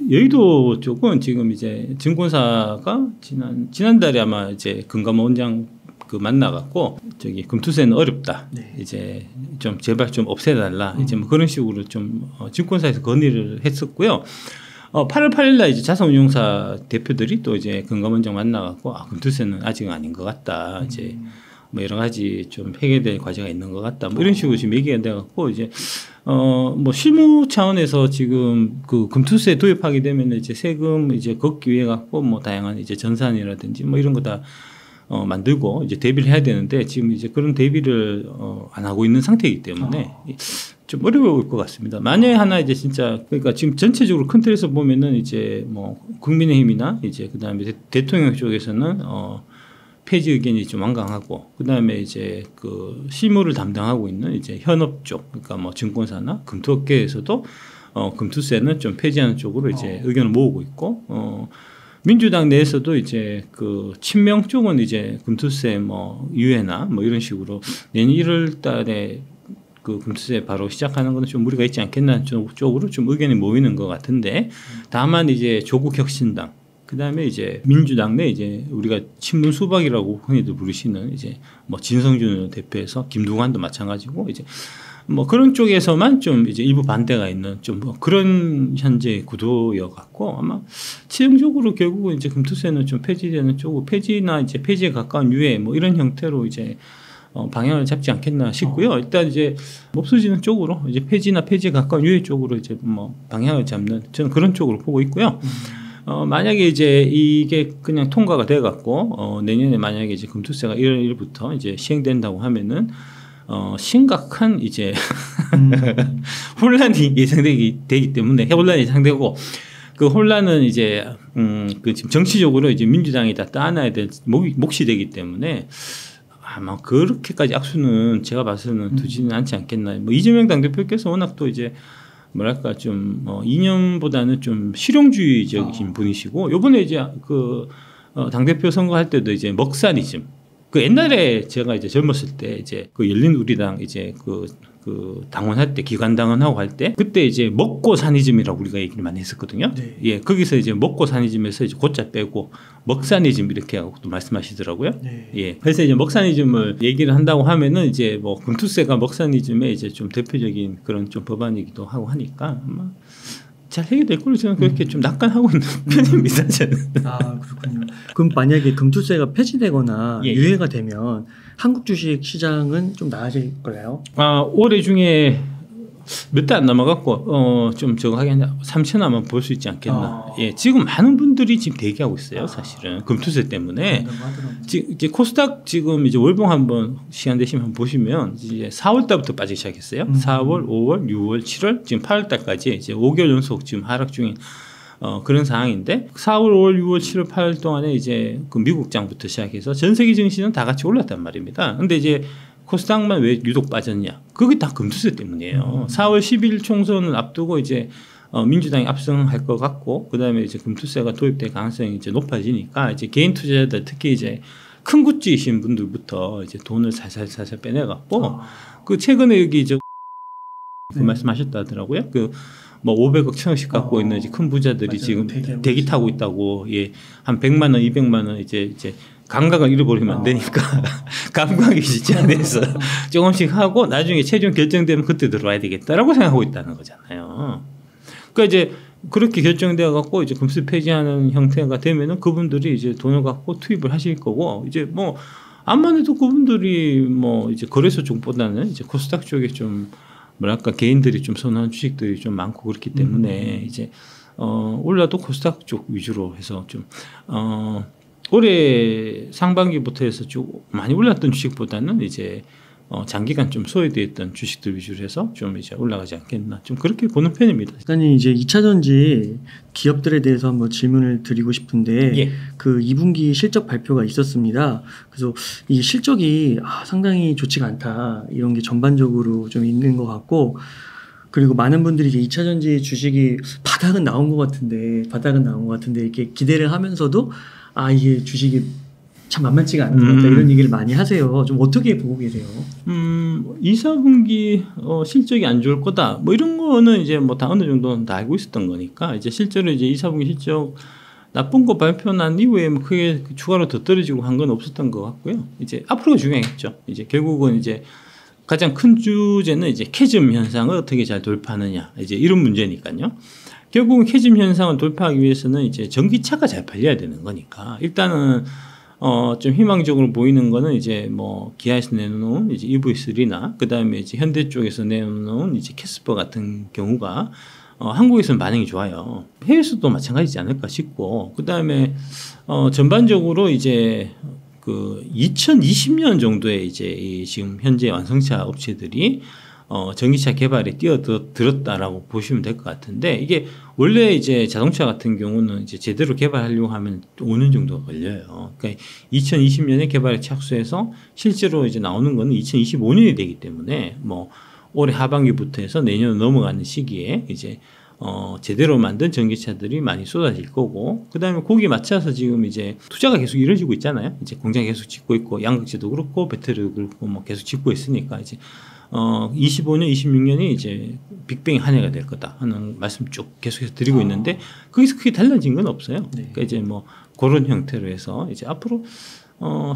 여의도 쪽은 지금 이제 증권사가 지난달에 아마 이제 금감원 원장 그 만나갖고 저기 금투세는 어렵다. 네. 이제 좀 제발 좀 없애달라. 이제 뭐 그런 식으로 좀 증권사에서 건의를 했었고요. 8월 8일 날 이제 자산운용사 대표들이 또 이제 금감원장 만나갖고 금투세는 아직은 아닌 것 같다. 이제 뭐 여러 가지 좀 해결될 과제가 있는 것 같다. 뭐 이런 식으로 지금 얘기가 돼갖고 이제 뭐 실무 차원에서 지금 그 금투세 도입하게 되면 이제 세금 이제 걷기 위해 갖고 뭐 다양한 이제 전산이라든지 뭐 이런 거 다 만들고 이제 대비를 해야 되는데 지금 이제 그런 대비를 안 하고 있는 상태이기 때문에 좀 어려울 것 같습니다. 만약에 하나 이제 진짜 그러니까 지금 전체적으로 큰 틀에서 보면은 이제 뭐 국민의힘이나 이제 그다음에 대통령 쪽에서는 폐지 의견이 좀 완강하고 그다음에 이제 그 실무를 담당하고 있는 이제 현업 쪽 그러니까 뭐 증권사나 금투업계에서도 금투세는 좀 폐지하는 쪽으로 이제 의견을 모으고 있고 민주당 내에서도 이제 그 친명 쪽은 이제 금투세 뭐 유예나 뭐 이런 식으로 내년 1월 달에 그 금투세 바로 시작하는 것은 좀 무리가 있지 않겠나 쪽으로 좀 의견이 모이는 것 같은데 다만 이제 조국 혁신당 그다음에 이제 민주당 내 이제 우리가 친문 수박이라고 흔히들 부르시는 이제 뭐 진성준 대표에서 김두관도 마찬가지고 이제 뭐 그런 쪽에서만 좀 이제 일부 반대가 있는 좀 뭐 그런 현재 구도여 갖고 아마 최종적으로 결국은 이제 금투세는 좀 폐지되는 쪽으로 폐지나 이제 폐지에 가까운 유예 뭐 이런 형태로 이제 방향을 잡지 않겠나 싶고요. 일단 이제 없어지는 쪽으로 이제 폐지나 폐지에 가까운 유예 쪽으로 이제 뭐 방향을 잡는 저는 그런 쪽으로 보고 있고요. 만약에 이제 이게 그냥 통과가 돼 갖고 내년에 만약에 이제 금투세가 1월 1일부터 이제 시행된다고 하면은 심각한 이제 혼란이 예상되기 때문에 혼란이 예상되고 그 혼란은 이제 그 지금 정치적으로 이제 민주당이 다 따안아야 될 몫이 되기 때문에 아마 그렇게까지 악수는 제가 봐서는 두지는 않지 않겠나. 뭐 이재명 당대표께서 워낙 또 이제 뭐랄까 좀 이념보다는 좀 실용주의적인 분이시고 요번에 이제 그 당대표 선거할 때도 이제 먹사니즘 그 옛날에 제가 이제 젊었을 때 이제 그 열린우리당 이제 그 당원할 때 기관 당원하고 할 때 그때 이제 먹고 사니즘이라고 우리가 얘기를 많이 했었거든요. 네. 예, 거기서 이제 먹고 사니즘에서 이제 고자 빼고 먹사니즘 이렇게 하고 또 말씀하시더라고요. 네. 예, 그래서 이제 먹사니즘을 얘기를 한다고 하면은 이제 뭐 금투세가 먹사니즘의 이제 좀 대표적인 그런 좀 법안이기도 하고 하니까 아마 잘 해결될 걸로 저는 그렇게 좀 낙관하고 있는 편입니다. 저는. 아 그렇군요. 그럼 만약에 금투세가 폐지되거나 예. 유예가 되면 한국 주식 시장은 좀 나아질 거예요? 올해 중에 몇 달 안 남아갖고 좀 저거 하긴 3천 아마 볼 수 있지 않겠나. 예, 지금 많은 분들이 지금 대기하고 있어요. 사실은 금투세 때문에. 이제 코스닥 지금 이제 월봉 한번 시간 되시면 한번 보시면 이제 4월 달부터 빠지기 시작했어요. 4월, 5월, 6월, 7월 지금 8월 달까지 이제 5개월 연속 지금 하락 중인 그런 상황인데 4월, 5월, 6월, 7월, 8월 동안에 이제 그 미국장부터 시작해서 전 세계 증시는 다 같이 올랐단 말입니다. 근데 이제 코스닥만 왜 유독 빠졌냐? 그게 다 금투세 때문이에요. 4월 10일 총선을 앞두고 이제 민주당이 압승할 것 같고, 그 다음에 이제 금투세가 도입될 가능성이 이제 높아지니까 이제 개인 투자자들 특히 이제 큰 굿즈이신 분들부터 이제 돈을 살살 빼내갖고, 그 최근에 여기 그 말씀하셨다 하더라고요. 그 뭐 500억, 1000억씩 갖고 있는 이제 큰 부자들이 맞아요. 지금 대기 타고 있다고, 예, 한 100만 원, 200만 원 이제 감각을 잃어버리면 안 되니까 감각이 지체돼서 조금씩 하고 나중에 최종 결정되면 그때 들어와야 되겠다라고 생각하고 있다는 거잖아요. 그러니까 이제 그렇게 결정되어 갖고 이제 금투세 폐지하는 형태가 되면은 그분들이 이제 돈을 갖고 투입을 하실 거고 이제 뭐 암만 해도 그분들이 뭐 이제 거래소 쪽보다는 이제 코스닥 쪽에 좀 뭐랄까 개인들이 좀 선호하는 주식들이 좀 많고 그렇기 때문에 이제 올라도 코스닥 쪽 위주로 해서 좀 올해 상반기부터 해서 쭉 많이 올랐던 주식보다는 이제 장기간 좀 소외되어 있던 주식들 위주로 해서 좀 이제 올라가지 않겠나 좀 그렇게 보는 편입니다. 일단 이제 2차전지 기업들에 대해서 한번 질문을 드리고 싶은데 예. 그 2분기 실적 발표가 있었습니다. 그래서 이 실적이 상당히 좋지가 않다 이런 게 전반적으로 좀 있는 것 같고 그리고 많은 분들이 이제 2차전지 주식이 바닥은 나온 것 같은데 이렇게 기대를 하면서도 이게 주식이 참 만만치가 않은 것 같다 이런 얘기를 많이 하세요. 좀 어떻게 보고 계세요? 2, 4분기 실적이 안 좋을 거다. 뭐 이런 거는 이제 뭐 다 어느 정도는 다 알고 있었던 거니까 이제 실제로 이제 2, 4분기 실적 나쁜 거 발표 난 이후에 뭐 크게 추가로 더 떨어지고 한 건 없었던 것 같고요. 이제 앞으로가 중요했죠. 이제 결국은 이제 가장 큰 주제는 이제 캐즘 현상을 어떻게 잘 돌파하느냐 이제 이런 문제니까요. 결국은 캐즘 현상을 돌파하기 위해서는 이제 전기차가 잘 팔려야 되는 거니까 일단은 좀 희망적으로 보이는 거는 이제 뭐 기아에서 내놓은 이제 EV3나 그 다음에 이제 현대 쪽에서 내놓은 이제 캐스퍼 같은 경우가 한국에서는 반응이 좋아요. 해외에서도 마찬가지지 않을까 싶고 그 다음에 전반적으로 이제 그 2020년 정도에 이제 이 지금 현재 완성차 업체들이 전기차 개발에 뛰어들었다라고 보시면 될 것 같은데 이게 원래 이제 자동차 같은 경우는 이제 제대로 개발하려고 하면 5년 정도가 걸려요. 그러니까 2020년에 개발에 착수해서 실제로 이제 나오는 거는 2025년이 되기 때문에 뭐 올해 하반기부터 해서 내년 넘어가는 시기에 이제 제대로 만든 전기차들이 많이 쏟아질 거고 그다음에 거기에 맞춰서 지금 이제 투자가 계속 이루어지고 있잖아요. 이제 공장 계속 짓고 있고 양극재도 그렇고 배터리도 그렇고 뭐 계속 짓고 있으니까 이제 25년, 26년이 이제 빅뱅이 한 해가 될 거다 하는 말씀 쭉 계속해서 드리고 있는데 거기서 크게 달라진 건 없어요. 네. 그러니까 이제 뭐 그런 형태로 해서 이제 앞으로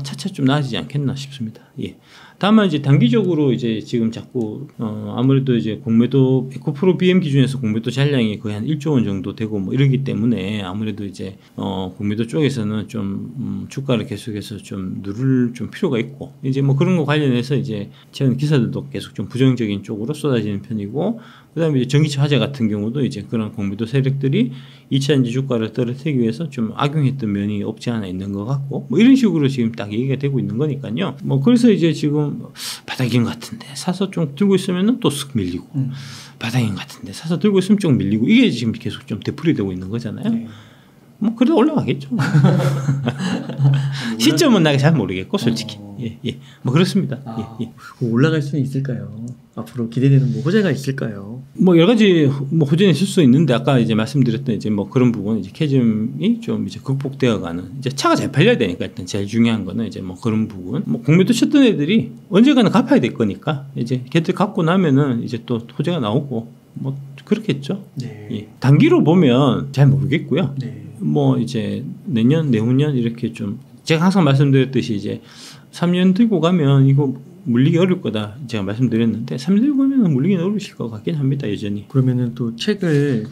차차 좀 나아지지 않겠나 싶습니다. 예. 다만 이제 단기적으로 이제 지금 자꾸 아무래도 이제 공매도 에코프로 BM 기준에서 공매도 잔량이 거의 한 1조 원 정도 되고 뭐 이러기 때문에 아무래도 이제 공매도 쪽에서는 좀 주가를 계속해서 좀 누를 좀 필요가 있고 이제 뭐 그런 거 관련해서 이제 최근 기사들도 계속 좀 부정적인 쪽으로 쏟아지는 편이고 그다음에 이제 전기차 화재 같은 경우도 이제 그런 공매도 세력들이 2차전지 주가를 떨어뜨리기 위해서 좀 악용했던 면이 없지 않아 있는 것 같고 뭐 이런 식으로 지금 딱 얘기가 되고 있는 거니까요. 뭐 그래서 이제 지금 바닥인 것 같은데 사서 좀 들고 있으면은 또 쓱 밀리고 바닥인 것 같은데 사서 들고 있으면 좀 밀리고 이게 지금 계속 좀 되풀이되고 있는 거잖아요. 네. 뭐 그래도 올라가겠죠. 시점은 나게 잘 모르겠고 솔직히 예. 뭐 그렇습니다. 예. 올라갈 수는 있을까요? 앞으로 기대되는 뭐 호재가 있을까요? 뭐 여러 가지 뭐 호재는 있을 수 있는데 아까 이제 말씀드렸던 이제 뭐 그런 부분 이제 캐즘이 좀 이제 극복되어가는 이제 차가 잘 팔려야 되니까 일단 제일 중요한 거는 이제 뭐 그런 부분 뭐 공매도 쳤던 애들이 언젠가는 갚아야 될 거니까 이제 걔들 갚고 나면은 이제 또 호재가 나오고 뭐 그렇겠죠. 네. 예. 단기로 보면 잘 모르겠고요. 네. 뭐 이제 내년 내후년 이렇게 좀 제가 항상 말씀드렸듯이 이제 3년 들고 가면 이거 물리기 어려울 거다 제가 말씀드렸는데 3년 들고 가면 물리기는 어려우실 것 같긴 합니다 여전히. 그러면은 또 책을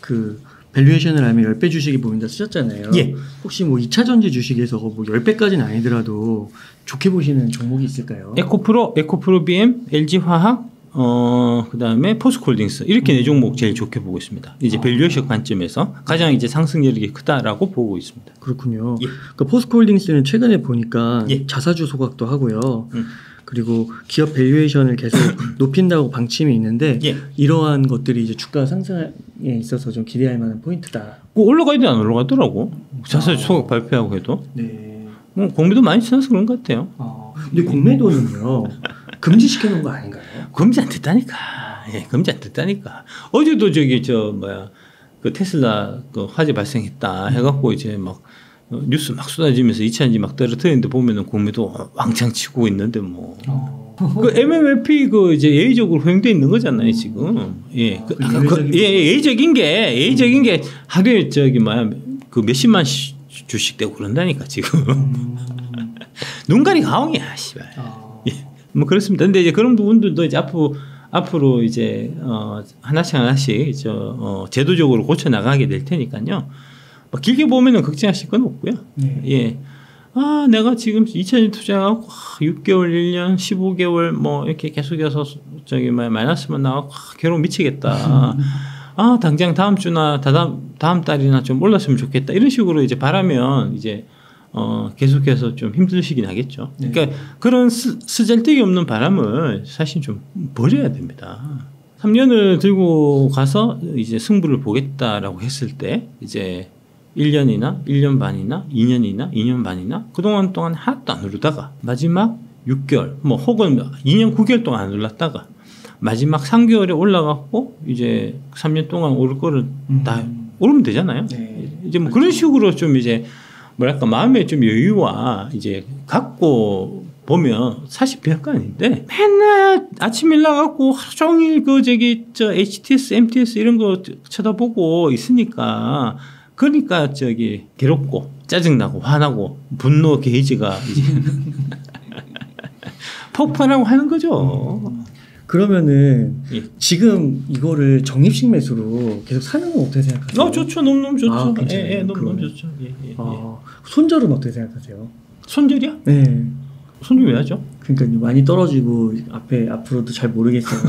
그 밸류에이션을 하면 10배 주식이 보인다 쓰셨잖아요. 예. 혹시 뭐 2차전지 주식에서 뭐 10배까지는 아니더라도 좋게 보시는 종목이 있을까요? 에코프로 BM, LG화학 그다음에 포스코홀딩스 이렇게 네 종목 제일 좋게 보고 있습니다. 이제 밸류에이션 관점에서 가장 이제 상승 여력이 크다라고 보고 있습니다. 그렇군요. 예. 그러니까 포스코홀딩스는 최근에 보니까 예. 자사주 소각도 하고요. 그리고 기업 밸류에이션을 계속 높인다고 방침이 있는데 예. 이러한 것들이 이제 주가 상승에 있어서 좀 기대할 만한 포인트다. 올라가야도 안 올라가더라고. 자사주 소각 발표하고 해도. 네. 공매도 많이 쳐서 그런 것 같아요. 근데 공매도는요 금지시켜 놓은 거 아닌가요? 금지 안 됐다니까. 예, 금지 안 됐다니까. 어제도 저기 그 테슬라 그 화재 발생했다 해갖고 이제 막 뉴스 막 쏟아지면서 2차전지 막 떨어뜨리는데 보면은 공매도 왕창 치고 있는데 뭐. 그 MMFP 그 이제 예의적으로 허용돼 있는 거잖아요 지금. 예, 예의적인 게 하루에 저기 그 몇십만 주식 되고 그런다니까 지금. 눈가리 가옹이야, 씨발. 예, 뭐 그렇습니다. 근데 이제 그런 부분들도 이제 앞으로 이제 하나씩 제도적으로 고쳐 나가게 될 테니까요. 뭐 길게 보면은 걱정하실 건 없고요. 예. 내가 지금 2차전지 투자하고 6개월, 1년, 15개월 뭐 이렇게 계속해서 저기 마이너스만 나와 괴로워 미치겠다. 당장 다음 주나 다음 달이나 좀 올랐으면 좋겠다. 이런 식으로 이제 바라면 이제 계속해서 좀 힘드시긴 하겠죠. 그러니까 그런 쓰잘데기 없는 바람을 사실 좀 버려야 됩니다. 3년을 들고 가서 이제 승부를 보겠다라고 했을 때 이제 1년이나 1년 반이나 2년이나 2년 반이나 그동안 동안 하나도 안 오르다가 마지막 6개월 뭐 혹은 2년 9개월 동안 안 올랐다가 마지막 3개월에 올라갔고 이제 3년 동안 오를 거를 다 오르면 되잖아요. 네. 이제 뭐 그런 식으로 좀 이제 뭐랄까 마음의 좀 여유와 이제 갖고 보면 사실 별거 아닌데 맨날 아침 일 나가고 하루 종일 그 저기 저 HTS, MTS 이런 거 쳐다보고 있으니까 그러니까 저기 괴롭고 짜증나고 화나고 분노 게이지가 이제 폭발하고 하는 거죠. 그러면은 예. 지금 이거를 적립식 매수로 계속 사는 건 어떻게 생각하세요? 좋죠. 너무 좋죠. 아, 괜찮아요. 예, 너무 그러면. 좋죠. 예. 손절은 어떻게 생각하세요? 손절이야? 네. 손절 왜 하죠? 그러니까 많이 떨어지고 앞으로도 잘 모르겠어요.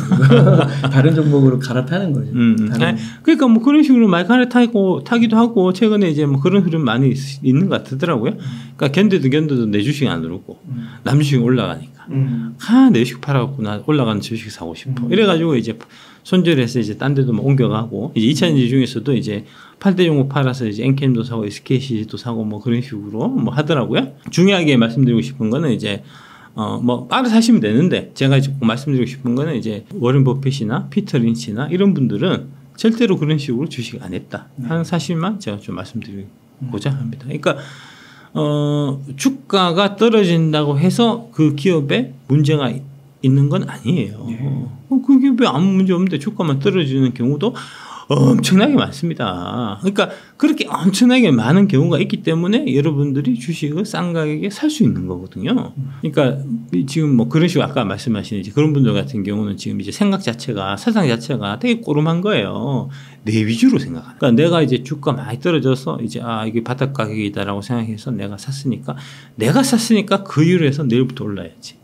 다른 종목으로 갈아타는 거죠. 다른. 그러니까 뭐 그런 식으로 많이 갈아타기도 하고 최근에 이제 뭐 그런 흐름 많이 있는 것 같더라고요. 그러니까 견뎌도 내 주식 안 오르고 남 주식 올라가니까 내 주식 팔아갖고 나 올라가는 주식 사고 싶어. 이래가지고 이제 손절해서 이제 딴 데도 뭐 옮겨가고 이제 2차전지 중에서도 이제 8대 종목 팔아서 이제 엔캠도 사고 SKC도 사고 뭐 그런 식으로 뭐 하더라고요. 중요하게 말씀드리고 싶은 거는 이제 뭐 알아서 하시면 되는데 제가 조금 말씀드리고 싶은 거는 이제 워런 버핏이나 피터 린치나 이런 분들은 절대로 그런 식으로 주식 안 했다 하는 사실만 제가 좀 말씀드리고자 합니다. 그러니까 주가가 떨어진다고 해서 그 기업에 문제가 있는 건 아니에요. 그 기업에 아무 문제 없는데 주가만 떨어지는 경우도 엄청나게 많습니다. 그러니까 그렇게 엄청나게 많은 경우가 있기 때문에 여러분들이 주식을 싼 가격에 살 수 있는 거거든요. 그러니까 지금 뭐 그런 식으로 아까 말씀하신 이제 그런 분들 같은 경우는 지금 이제 생각 자체가 세상 자체가 되게 꼬름한 거예요. 내 위주로 생각하는. 그러니까 내가 이제 주가 많이 떨어져서 이제 이게 바닥 가격이다라고 생각해서 내가 샀으니까 그 이유로 해서 내일부터 올라야지.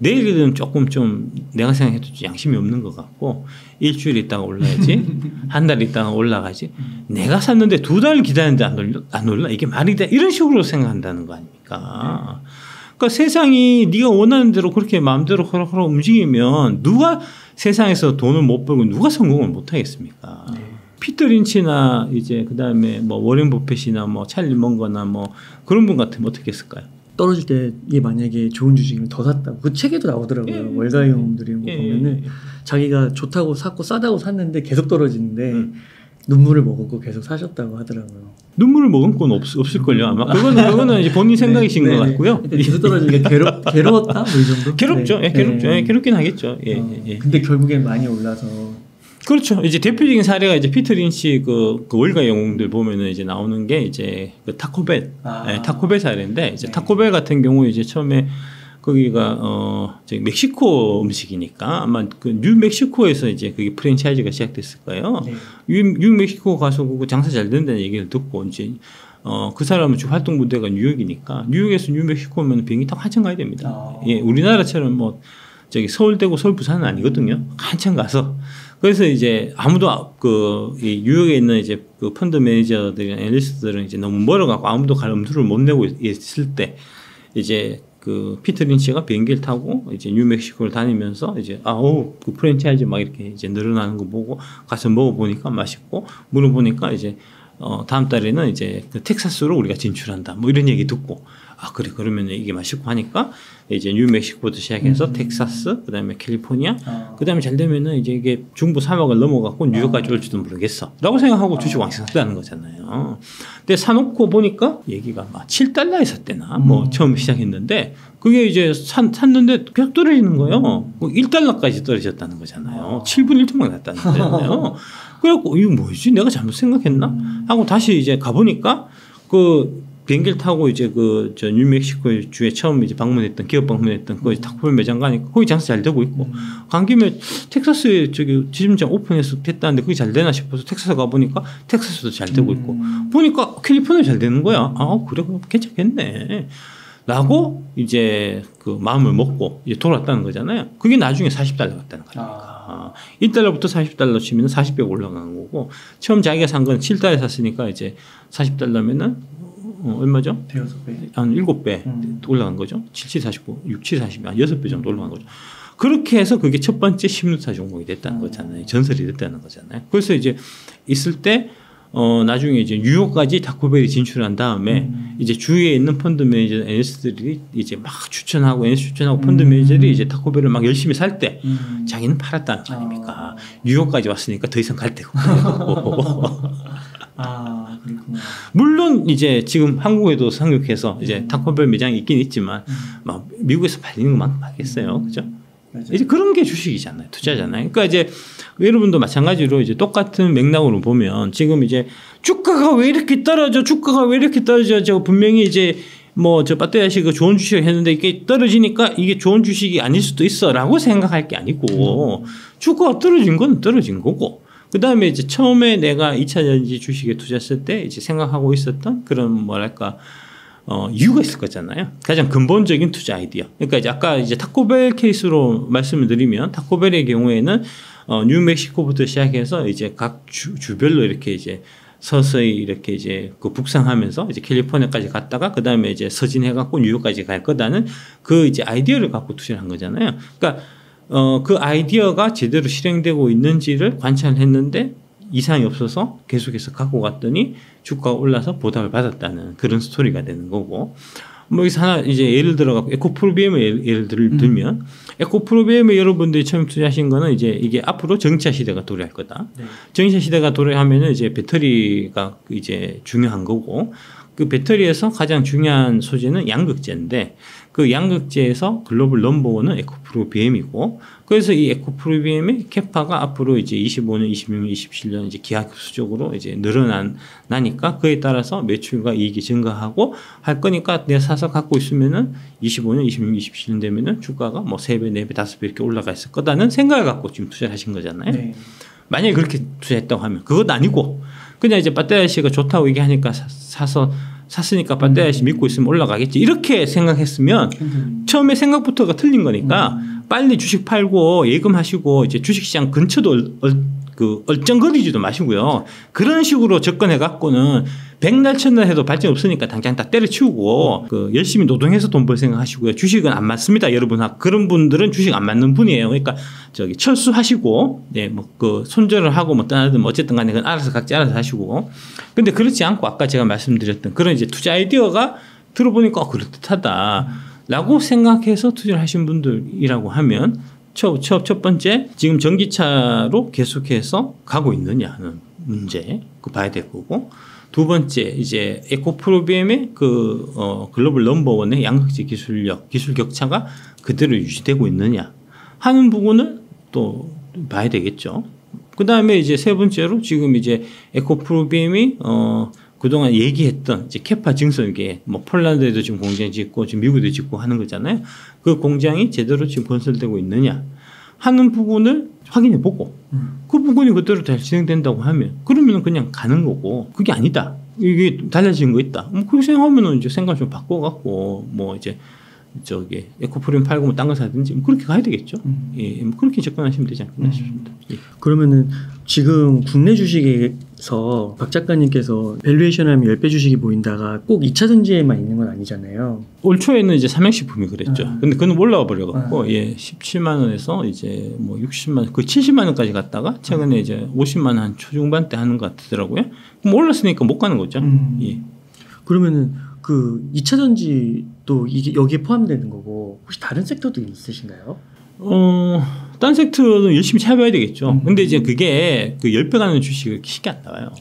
내일은 조금 좀 내가 생각해도 양심이 없는 것 같고 일주일 있다가 올라야지 한 달 있다가 올라가지 내가 샀는데 2달 기다렸는데 안 올라 이게 말이 돼 이런 식으로 생각한다는 거 아닙니까? 그러니까 세상이 네가 원하는 대로 그렇게 마음대로 허락허락 움직이면 누가 세상에서 돈을 못 벌고 누가 성공을 못 하겠습니까? 피터 린치나 이제 그다음에 뭐 워렌 버핏이나 뭐 찰리 먼거나 뭐 그런 분 같으면 어떻게 했을까요? 떨어질 때 이게 만약에 좋은 주식이면 더 샀다고 그 책에도 나오더라고요. 월가형들이 뭐 보면은 자기가 좋다고 샀고 싸다고 샀는데 계속 떨어지는데 눈물을 머금고 계속 사셨다고 하더라고요. 눈물을 머금은 건 없을걸요 아마. 그거는 이제 본인 생각이신 것 같고요. 계속 떨어지니까 괴로웠다 뭐 이 정도. 괴롭죠. 괴롭죠. 괴롭긴 하겠죠. 근데 결국엔 많이 올라서. 그렇죠. 이제 대표적인 사례가 이제 피터 린치 그 월가 영웅들 보면은 이제 나오는 게 이제 그 타코벨, 타코벨 사례인데 이제 타코벨 같은 경우 이제 처음에 거기가 저기 멕시코 음식이니까 아마 그 뉴멕시코에서 이제 그게 프랜차이즈가 시작됐을 거예요. 뉴멕시코 가서 그 장사 잘 된다는 얘기를 듣고 이제 그 사람은 주 활동 무대가 뉴욕이니까 뉴욕에서 뉴멕시코면 비행기 타고 한참 가야 됩니다. 우리나라처럼 뭐 저기 서울대고 서울 부산은 아니거든요. 한참 가서. 그래서 이제 아무도 이 뉴욕에 있는 이제 그 펀드 매니저들이나 애널리스트들은 이제 너무 멀어갖고 아무도 갈 엄두를 못 내고 있을 때 이제 그 피터 린치가 비행기를 타고 이제 뉴멕시코를 다니면서 이제 그 프랜차이즈 막 이렇게 이제 늘어나는 거 보고 가서 먹어보니까 맛있고 물어보니까 이제 다음 달에는 이제 그 텍사스로 우리가 진출한다 뭐 이런 얘기 듣고 그래 그러면 이게 맛있고 하니까 이제 뉴멕시코부터 시작해서 텍사스 그다음에 캘리포니아 그다음에 잘 되면은 이제 이게 중부 사막을 넘어가고 뉴욕까지 올지도 모르겠어라고 생각하고 주식 왕창 샀다는 거잖아요. 근데 사놓고 보니까 얘기가 막 7달러에 샀대나 뭐 처음 시작했는데 그게 이제 샀는데 계속 떨어지는 거예요. 뭐 1달러까지 떨어졌다는 거잖아요. 7분 1초만 갔다는 거잖아요. 그래갖고 이거 뭐지 내가 잘못 생각했나 하고 다시 이제 가보니까 그 비행기를 타고 이제 저 뉴멕시코 주에 처음 이제 기업 방문했던 그 타코벨 매장 가니까 거기 장사 잘 되고 있고 간 김에 텍사스에 저기 지점장 오픈해서 됐다는데 그게 잘 되나 싶어서 텍사스 가보니까 텍사스도 잘 되고 있고 보니까 캘리포니아 잘 되는 거야. 그래 그럼 괜찮겠네. 라고 이제 그 마음을 먹고 이제 돌아왔다는 거잖아요. 그게 나중에 40달러 갔다는 거니까. 1달러부터 40달러 치면 40배 올라가는 거고 처음 자기가 산 건 7달러에 샀으니까 이제 40달러면은 얼마죠? 대여섯 배. 한 7배 올라간 거죠. 77, 49, 67, 40, 한 6배 정도 올라간 거죠. 그렇게 해서 그게 첫 번째 신유타 종목이 됐다는 거잖아요. 전설이 됐다는 거잖아요. 그래서 이제 있을 때 나중에 이제 뉴욕까지 타코벨이 진출한 다음에 이제 주위에 있는 펀드 매니저 애널리스트들이 이제 막 추천하고 펀드 매니저들이 이제 타코벨을 막 열심히 살 때 자기는 팔았다는 거 아닙니까? 뉴욕까지 왔으니까 더 이상 갈 데가 없고. 물론 이제 지금 한국에도 상륙해서 이제 타코벨 매장이 있긴 있지만 막 미국에서 팔리는 것만큼 팔겠어요, 그죠? 이제 그런 게 주식이잖아요, 투자잖아요. 그러니까 이제 여러분도 마찬가지로 이제 똑같은 맥락으로 보면 지금 이제 주가가 왜 이렇게 떨어져, 주가가 왜 이렇게 떨어져, 저 분명히 이제 뭐 저 빠떼야시 그 좋은 주식을 했는데 이게 떨어지니까 이게 좋은 주식이 아닐 수도 있어라고 생각할 게 아니고 주가가 떨어진 건 떨어진 거고. 그 다음에 이제 처음에 내가 2차전지 주식에 투자했을 때 이제 생각하고 있었던 그런 뭐랄까 이유가 있을 거잖아요. 가장 근본적인 투자 아이디어. 그러니까 이제 아까 이제 타코벨 케이스로 말씀을 드리면 타코벨의 경우에는 뉴멕시코부터 시작해서 이제 각 주별로 이렇게 이제 서서히 이렇게 이제 그 북상하면서 이제 캘리포니아까지 갔다가 그 다음에 이제 서진해갖고 뉴욕까지 갈 거다는 그 이제 아이디어를 갖고 투자를 한 거잖아요. 그러니까 그 아이디어가 제대로 실행되고 있는지를 관찰했는데 이상이 없어서 계속해서 갖고 갔더니 주가가 올라서 보답을 받았다는 그런 스토리가 되는 거고. 뭐 여기서 하나 이제 예를 들어갖고 에코프로비엠을 예를 들면 에코프로비엠에 여러분들이 처음 투자하신 거는 이제 이게 앞으로 전기차 시대가 도래할 거다. 네. 전기차 시대가 도래하면은 이제 배터리가 이제 중요한 거고 그 배터리에서 가장 중요한 소재는 양극재인데 그 양극재에서 글로벌 넘버원은 에코프로비엠이고 그래서 이 에코프로비엠의 캐파가 앞으로 이제 25년, 26년, 27년 이제 기하급수적으로 이제 늘어나니까 그에 따라서 매출과 이익이 증가하고 할 거니까 내가 사서 갖고 있으면은 25년, 26년, 27년 되면은 주가가 뭐 3배, 4배, 5배 이렇게 올라가 있을 거다는 생각을 갖고 지금 투자를 하신 거잖아요. 네. 만약에 그렇게 투자했다고 하면 그것도 아니고 그냥 이제 빠떼아시가 좋다고 얘기하니까 샀으니까 빠떼아시 믿고 있으면 올라가겠지 이렇게 생각했으면 처음에 생각부터가 틀린 거니까 빨리 주식 팔고 예금하시고 이제 주식시장 근처도 얼쩡거리지도 마시고요. 그런 식으로 접근해 갖고는 백날 천날 해도 발전 없으니까 당장 다 때려치우고 열심히 노동해서 돈 벌 생각하시고요. 주식은 안 맞습니다, 여러분. 그런 분들은 주식 안 맞는 분이에요. 그러니까 철수하시고 손절을 하고 뭐 떠나든 어쨌든 간에 그건 각자 알아서 하시고. 근데 그렇지 않고 아까 제가 말씀드렸던 그런 이제 투자 아이디어가 들어보니까 그럴듯하다라고 생각해서 투자를 하신 분들이라고 하면 첫 번째 지금 전기차로 계속해서 가고 있느냐는 문제 봐야 될 거고. 두 번째 이제 에코프로비엠의 글로벌 넘버원의 양극재 기술 격차가 그대로 유지되고 있느냐 하는 부분을 또 봐야 되겠죠. 그 다음에 이제 세 번째로 지금 이제 에코프로비엠이 그동안 얘기했던 이제 캐파 증설계 뭐 폴란드에도 지금 공장 짓고 지금 미국에도 짓고 하는 거잖아요. 그 공장이 제대로 지금 건설되고 있느냐 하는 부분을 확인해 보고 그 부분이 그대로 잘 진행된다고 하면 그러면 그냥 가는 거고 그게 아니다. 이게 달라진 거 있다. 그렇게 생각하면은 이제 생각 좀 바꿔갖고 뭐 이제 에코프로비엠 팔고 뭐 딴 거 사든지 그렇게 가야 되겠죠. 예, 그렇게 접근하시면 되지 않겠나 싶습니다. 예. 그러면은 지금 국내 주식에서 박 작가님께서 밸류에이션 하면 10배 주식이 보인다가 꼭 2차 전지에만 있는 건 아니잖아요. 올 초에는 이제 삼양식품이 그랬죠. 근데 그건 올라와 버려갖고 17만 원에서 이제 뭐 60만 원, 70만 원까지 갔다가 최근에 이제 50만 원 초중반 때 하는 것 같더라고요. 그럼 올랐으니까 못 가는 거죠. 예. 그러면은 그 2차 전지도 이게 여기에 포함되는 거고 혹시 다른 섹터도 있으신가요? 딴 섹터는 열심히 찾아봐야 되겠죠. 근데 이제 그게 10배 가는 주식이 쉽게 안 나와요.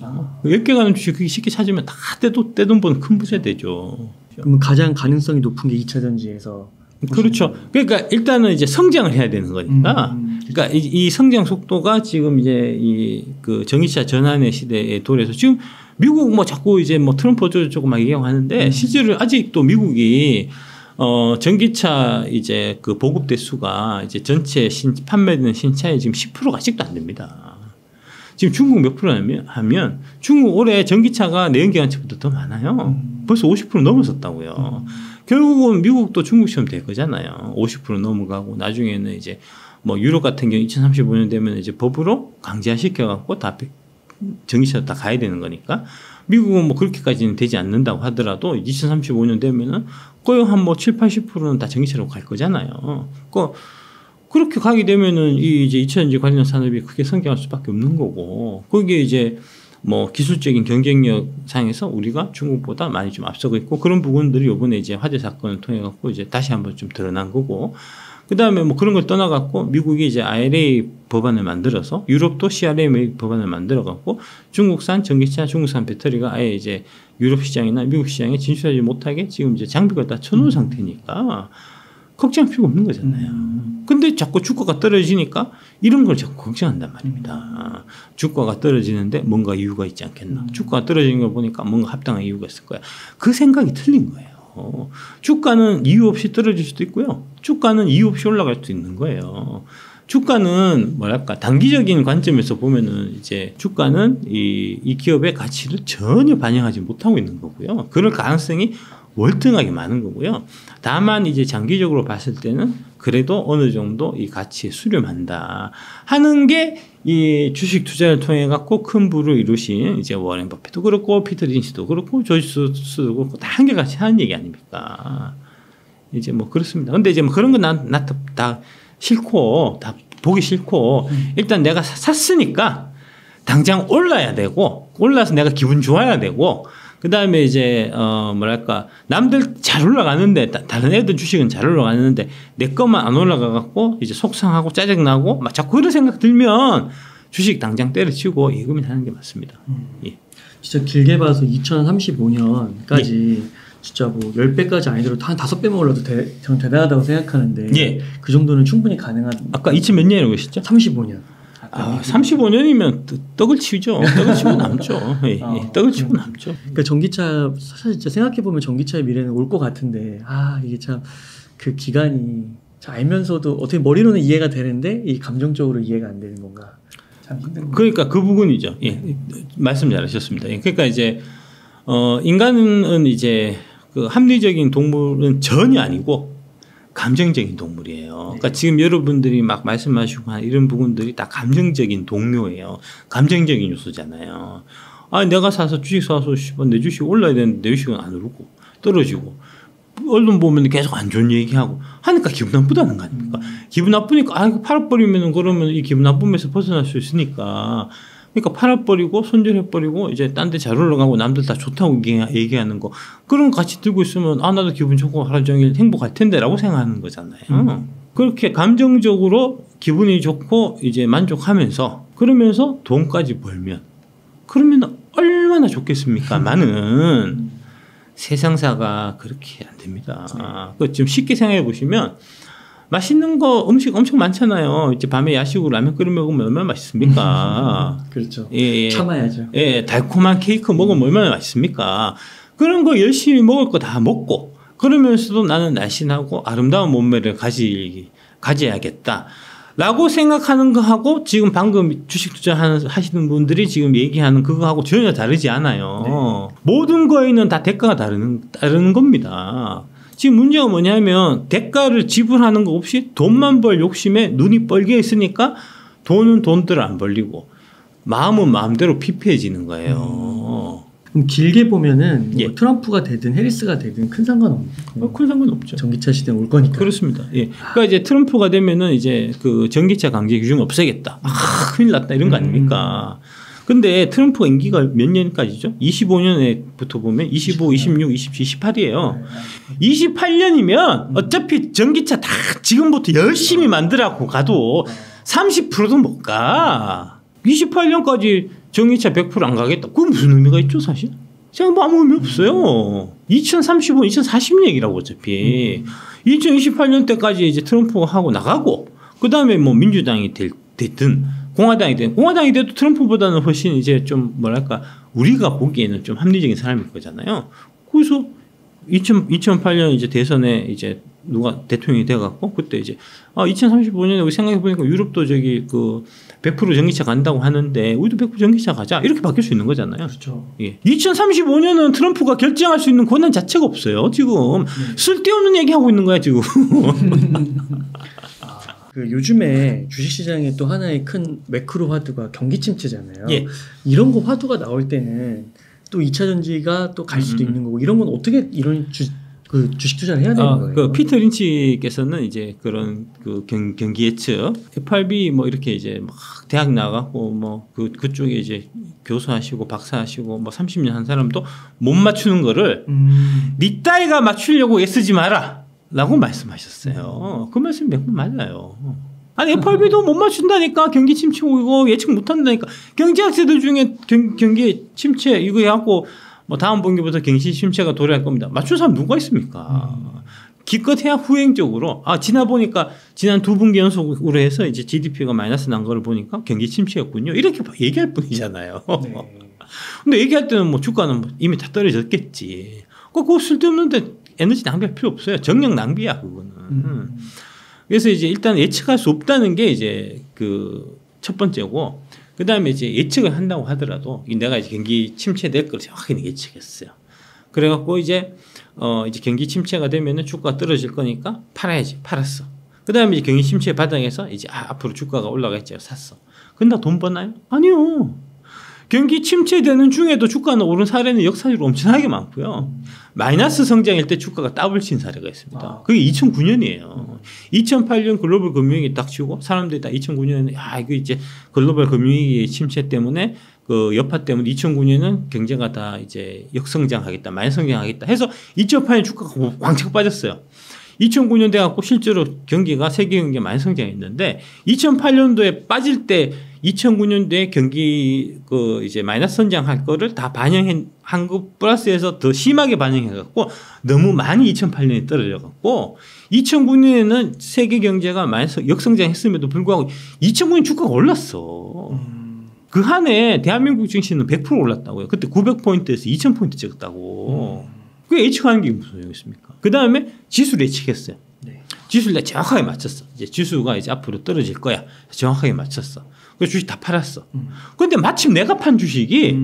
10개 가는 주식 그게 쉽게 찾으면 다 떼돈 버는 큰 부자 되죠. 그러면 가장 가능성이 높은 게 2차 전지에서 그렇죠. 그러니까 일단은 이제 성장을 해야 되는 거니까. 그러니까 이 성장 속도가 지금 이제 그 전기차 전환의 시대에 도래해서 지금 미국 뭐 자꾸 이제 뭐 트럼프 어쩌고저쩌고 막 얘기하고 하는데 실제로 아직도 미국이 전기차 이제 그 보급 대수가 이제 전체 판매되는 신차의 지금 10%가 아직도 안 됩니다. 지금 중국 몇 프로냐면 하면 중국 올해 전기차가 내연기관차보다 더 많아요. 벌써 50% 넘어섰다고요. 결국은 미국도 중국처럼 될 거잖아요. 50% 넘어가고 나중에는 이제 뭐 유럽 같은 경우 2035년 되면 이제 법으로 강제화시켜 갖고 다 전기차로 다 가야 되는 거니까 미국은 뭐 그렇게까지는 되지 않는다고 하더라도 2035년 되면은 거의 한 뭐 70-80%는 다 전기차로 갈 거잖아요. 그렇게 가게 되면은 이 이제 2차전지 관련 산업이 크게 성장할 수밖에 없는 거고 거기에 이제 뭐 기술적인 경쟁력 상에서 우리가 중국보다 많이 좀 앞서고 있고 그런 부분들이 이번에 이제 화재 사건을 통해 갖고 이제 다시 한번 좀 드러난 거고 그다음에 뭐 그런 걸 떠나갖고 미국이 이제 IRA 법안을 만들어서 유럽도 CRMA 법안을 만들어갖고 중국산 전기차, 중국산 배터리가 아예 이제 유럽 시장이나 미국 시장에 진출하지 못하게 지금 이제 장비가 다 쳐놓은 상태니까 걱정할 필요가 없는 거잖아요. 근데 자꾸 주가가 떨어지니까 이런 걸 자꾸 걱정한단 말입니다. 주가가 떨어지는데 뭔가 이유가 있지 않겠나. 주가가 떨어지는 걸 보니까 뭔가 합당한 이유가 있을 거야. 그 생각이 틀린 거예요. 주가는 이유 없이 떨어질 수도 있고요. 주가는 이유 없이 올라갈 수도 있는 거예요. 주가는 뭐랄까 단기적인 관점에서 보면은 이제 주가는 이 기업의 가치를 전혀 반영하지 못하고 있는 거고요. 그럴 가능성이 월등하게 많은 거고요. 다만 이제 장기적으로 봤을 때는 그래도 어느 정도 이 가치에 수렴한다 하는 게 이 주식 투자를 통해 갖고 큰 부를 이루신 이제 워렌 버핏도 그렇고 피터 린치도 그렇고 조지 소로스도 그렇고 다 한결같이 하는 얘기 아닙니까? 이제 뭐 그렇습니다. 근데 이제 뭐 그런 건 나 다 싫고 다 보기 싫고 일단 내가 샀으니까 당장 올라야 되고 올라서 내가 기분 좋아야 되고 그다음에 이제 뭐랄까 남들 잘 올라가는데 다른 애들 주식은 잘 올라가는데 내 것만 안 올라가 갖고 이제 속상하고 짜증 나고 막 자꾸 그런 생각 들면 주식 당장 때려치우고 예금하는 게 맞습니다. 예. 진짜 길게 봐서 2035년까지 예. 진짜 뭐 10배까지 아니더라도 한 5배만 올라도 저는 대단하다고 생각하는데 예. 그 정도는 충분히 가능한. 아까 2000 몇 년이라고 하셨죠? 35년. 35년이면 떡을 치죠. 떡을 치고 남죠. 예, 예. 떡을 치고 남죠. 그러니까 전기차 사실 진짜 생각해 보면 전기차의 미래는 올 것 같은데 이게 참 그 기간이 참 알면서도 어떻게 머리로는 이해가 되는데 이 감정적으로 이해가 안 되는 건가 참 힘든 거. 그러니까 그 부분이죠. 예, 말씀 잘하셨습니다. 예. 그러니까 이제 인간은 이제 그 합리적인 동물은 전혀 아니고. 감정적인 동물이에요. 그러니까 지금 여러분들이 막 말씀하시고 한 이런 부분들이 다 감정적인 동료예요. 감정적인 요소잖아요. 내가 사서 주식 사서 내 주식 올라야 되는데 내 주식은 안 오르고 떨어지고 언론 보면 계속 안 좋은 얘기하고 하니까 기분 나쁘다는 거 아닙니까? 기분 나쁘니까 이거 팔아버리면 그러면 이 기분 나쁨에서 벗어날 수 있으니까 그러니까 팔아버리고 손절해버리고 이제 딴 데 잘 올라가고 남들 다 좋다고 얘기하는 거 그런 거 같이 들고 있으면 나도 기분 좋고 하루 종일 행복할 텐데 라고 생각하는 거잖아요. 그렇게 감정적으로 기분이 좋고 이제 만족하면서 그러면서 돈까지 벌면 그러면 얼마나 좋겠습니까? 세상사가 그렇게 안 됩니다. 지금 쉽게 생각해 보시면 맛있는 거 음식 엄청 많잖아요. 이제 밤에 야식으로 라면 끓여 먹으면 얼마나 맛있습니까? 그렇죠. 예, 참아야죠. 예, 달콤한 케이크 먹으면 얼마나 맛있습니까? 그런 거 열심히 먹을 거 다 먹고 그러면서도 나는 날씬하고 아름다운 몸매를 가져야겠다. 라고 생각하는 거하고 지금 방금 주식 투자 하시는 분들이 지금 얘기하는 그거하고 전혀 다르지 않아요. 네. 모든 거에는 다 대가가 다르는 겁니다. 지금 문제가 뭐냐면 대가를 지불하는 거 없이 돈만 벌 욕심에 눈이 뻘게 있으니까 돈은 돈대로 안 벌리고 마음은 마음대로 피폐해지는 거예요. 그럼 길게 보면은 뭐 트럼프가 되든 해리스가 되든 큰 상관없네요. 큰 상관없죠. 전기차 시대는 올 거니까. 그렇습니다. 예. 그러니까 이제 트럼프가 되면은 이제 그 전기차 강제 규정 없애겠다. 큰일 났다 이런 거 아닙니까? 근데 트럼프가 임기가 몇 년까지죠? 25년에부터 보면 25, 26, 27, 28이에요. 28년이면 어차피 전기차 다 지금부터 열심히 만들라고 가도 30%도 못 가. 28년까지 전기차 100% 안 가겠다. 그건 무슨 의미가 있죠, 사실? 제가 뭐 아무 의미 없어요. 2035, 2040 얘기라고 어차피. 2028년 때까지 이제 트럼프가 하고 나가고, 그 다음에 뭐 민주당이 됐든, 공화당이 돼도 트럼프보다는 훨씬 이제 좀 뭐랄까 우리가 보기에는 좀 합리적인 사람일 거잖아요. 그래서 2008년 이제 대선에 이제 누가 대통령이 돼갖고 그때 이제 2035년에 우리 생각해 보니까 유럽도 저기 그 100% 전기차 간다고 하는데 우리도 100% 전기차 가자 이렇게 바뀔 수 있는 거잖아요. 그렇죠. 예. 2035년은 트럼프가 결정할 수 있는 권한 자체가 없어요. 지금 쓸데없는 얘기하고 있는 거야 지금. 그 요즘에 주식시장의 또 하나의 큰 매크로 화두가 경기 침체잖아요. 예. 이런 거 화두가 나올 때는 또 2차 전지가 또 갈 수도 있는 거고 이런 건 어떻게 이런 주식 투자를 해야 되는 거예요? 그 피터 린치께서는 이제 그런 그 경기 예측, FRB 뭐 이렇게 이제 막 대학 나가고 뭐 그쪽에 이제 교수하시고 박사하시고 뭐 30년 한 사람도 못 맞추는 거를 니 따위가 맞추려고 애쓰지 마라. 라고 말씀하셨어요. 그 말씀 몇 번 맞아요. 아니 FRB도 못 맞춘다니까. 경기 침체 오고 예측 못 한다니까. 경제학자들 중에 경기 침체 이거 해갖고 뭐 다음 분기부터 경기 침체가 도래할 겁니다. 맞춘 사람 누가 있습니까? 기껏해야 후행적으로 지나 보니까 지난 2분기 연속으로 해서 이제 GDP가 마이너스 난 거를 보니까 경기 침체였군요. 이렇게 얘기할 뿐이잖아요. 네. 근데 얘기할 때는 뭐 주가는 뭐 이미 다 떨어졌겠지. 그거 쓸데없는데 에너지 낭비할 필요 없어요. 정력 낭비야 그거는. 그래서 이제 일단 예측할 수 없다는 게 이제 그 첫 번째고, 그 다음에 이제 예측을 한다고 하더라도 내가 이제 경기 침체될 걸 정확히 예측했어요. 그래갖고 이제 경기 침체가 되면은 주가가 떨어질 거니까 팔아야지. 팔았어. 그 다음에 이제 경기 침체 바닥에서 이제 앞으로 주가가 올라가겠지. 샀어. 근데 돈 버나요? 아니요. 경기 침체되는 중에도 주가는 오른 사례는 역사적으로 엄청나게 많고요. 마이너스 성장일 때 주가가 더블 친 사례가 있습니다. 그게 2009년이에요. 2008년 글로벌 금융위기 딱 치고 사람들이 다 2009년에 이거 이제 글로벌 금융위기 침체 때문에 그 여파 때문에 2009년은 경제가 다 이제 역성장하겠다, 만성장하겠다 해서 2008년 주가가 왕창 빠졌어요. 2009년 돼갖고 실제로 경기가 세계 경기가 만성장했는데 2008년도에 빠질 때 2009년도에 경기 그 이제 마이너스 성장할 거를 다 반영한 것 플러스해서 더 심하게 반영해갖고 너무 많이 2008년에 떨어져갖고 2009년에는 세계 경제가 마이너스 역성장했음에도 불구하고 2009년 주가가 올랐어. 그 한 해 대한민국 증시는 100% 올랐다고요. 그때 900포인트에서 2000포인트 찍었다고. 그게 예측하는 게 무슨 소용있습니까? 그 다음에 지수를 예측했어요. 네. 지수를 내가 정확하게 맞췄어. 이제 지수가 이제 앞으로 떨어질 거야. 정확하게 맞췄어. 그래서 주식 다 팔았어. 그런데 마침 내가 판 주식이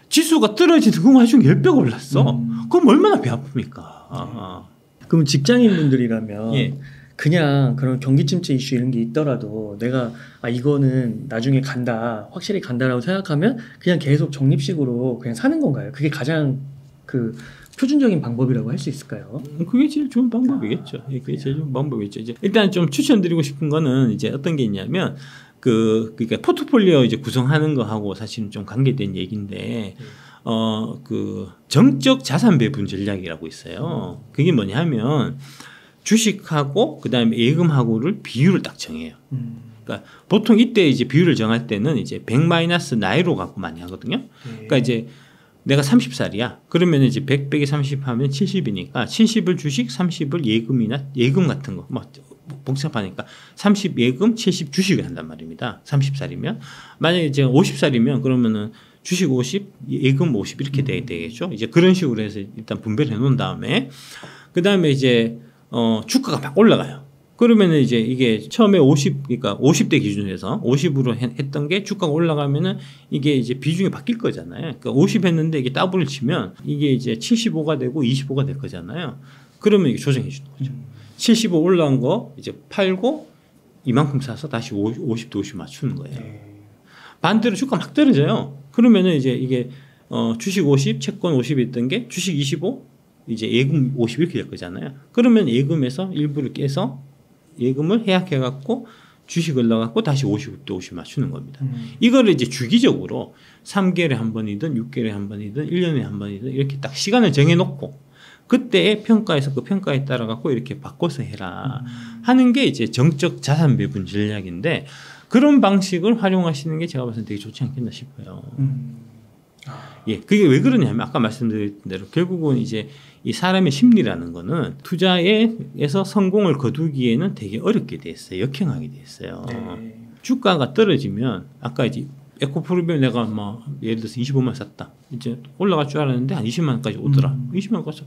지수가 떨어지는 그 와중에 10배가 올랐어. 그럼 얼마나 배 아픕니까? 그럼 직장인분들이라면 예. 그냥 그런 경기 침체 이슈 이런 게 있더라도 내가 이거는 나중에 간다, 확실히 간다라고 생각하면 그냥 계속 적립식으로 그냥 사는 건가요? 그게 가장 그 표준적인 방법이라고 할 수 있을까요? 그게 제일 좋은 방법이겠죠. 그게 제일 좋은 방법이겠죠. 이제 일단 좀 추천드리고 싶은 거는 이제 어떤 게 있냐면 그러니까 포트폴리오 이제 구성하는 거하고 사실은 좀 관계된 얘기인데 그 정적 자산 배분 전략이라고 있어요. 그게 뭐냐면 주식하고 그다음에 예금하고를 비율을 딱 정해요. 그러니까 보통 이때 이제 비율을 정할 때는 이제 100-9로 갖고 많이 하거든요. 그러니까 이제 내가 30살이야. 그러면 이제 100 빼기 30 하면 70이니까 70을 주식, 30을 예금이나 예금 같은 거 뭐 복잡하니까 30 예금, 70 주식을 한단 말입니다. 30살이면 만약에 이제 50살이면 그러면은 주식 50, 예금 50 이렇게 되겠죠. 이제 그런 식으로 해서 일단 분배를 해놓은 다음에 그 다음에 이제 주가가 막 올라가요. 그러면은 이제 이게 처음에 50, 그러니까 50대 기준으로 해서 50으로 했던 게 주가가 올라가면은 이게 이제 비중이 바뀔 거잖아요. 그러니까 50 했는데 이게 더블을 치면 이게 이제 75가 되고 25가 될 거잖아요. 그러면 이게 조정해 주는 거죠. 75 올라간 거 이제 팔고 이만큼 사서 다시 50도 50 맞추는 거예요. 반대로 주가 막 떨어져요. 그러면은 이제 이게 주식 50, 채권 50이 있던 게 주식 25, 이제 예금 50 이렇게 될 거잖아요. 그러면 예금에서 일부를 깨서 예금을 해약해갖고 주식을 넣어갖고 다시 50대 50 맞추는 겁니다. 이거를 이제 주기적으로 3개월에 한 번이든 6개월에 한 번이든 1년에 한 번이든 이렇게 딱 시간을 정해놓고 그때의 평가에서 그 평가에 따라갖고 이렇게 바꿔서 해라 하는 게 이제 정적 자산 배분 전략인데 그런 방식을 활용하시는 게 제가 봤을 때 되게 좋지 않겠나 싶어요. 예, 그게 왜 그러냐면 아까 말씀드린 대로 결국은 이제 이 사람의 심리라는 거는 투자에서 성공을 거두기에는 되게 어렵게 돼 있어요. 역행하게 돼 있어요. 네. 주가가 떨어지면 아까 이제 에코프로비움 내가 뭐 예를 들어서 25만 샀다. 이제 올라갈 줄 알았는데 한 20만 원까지 오더라. 20만 원까지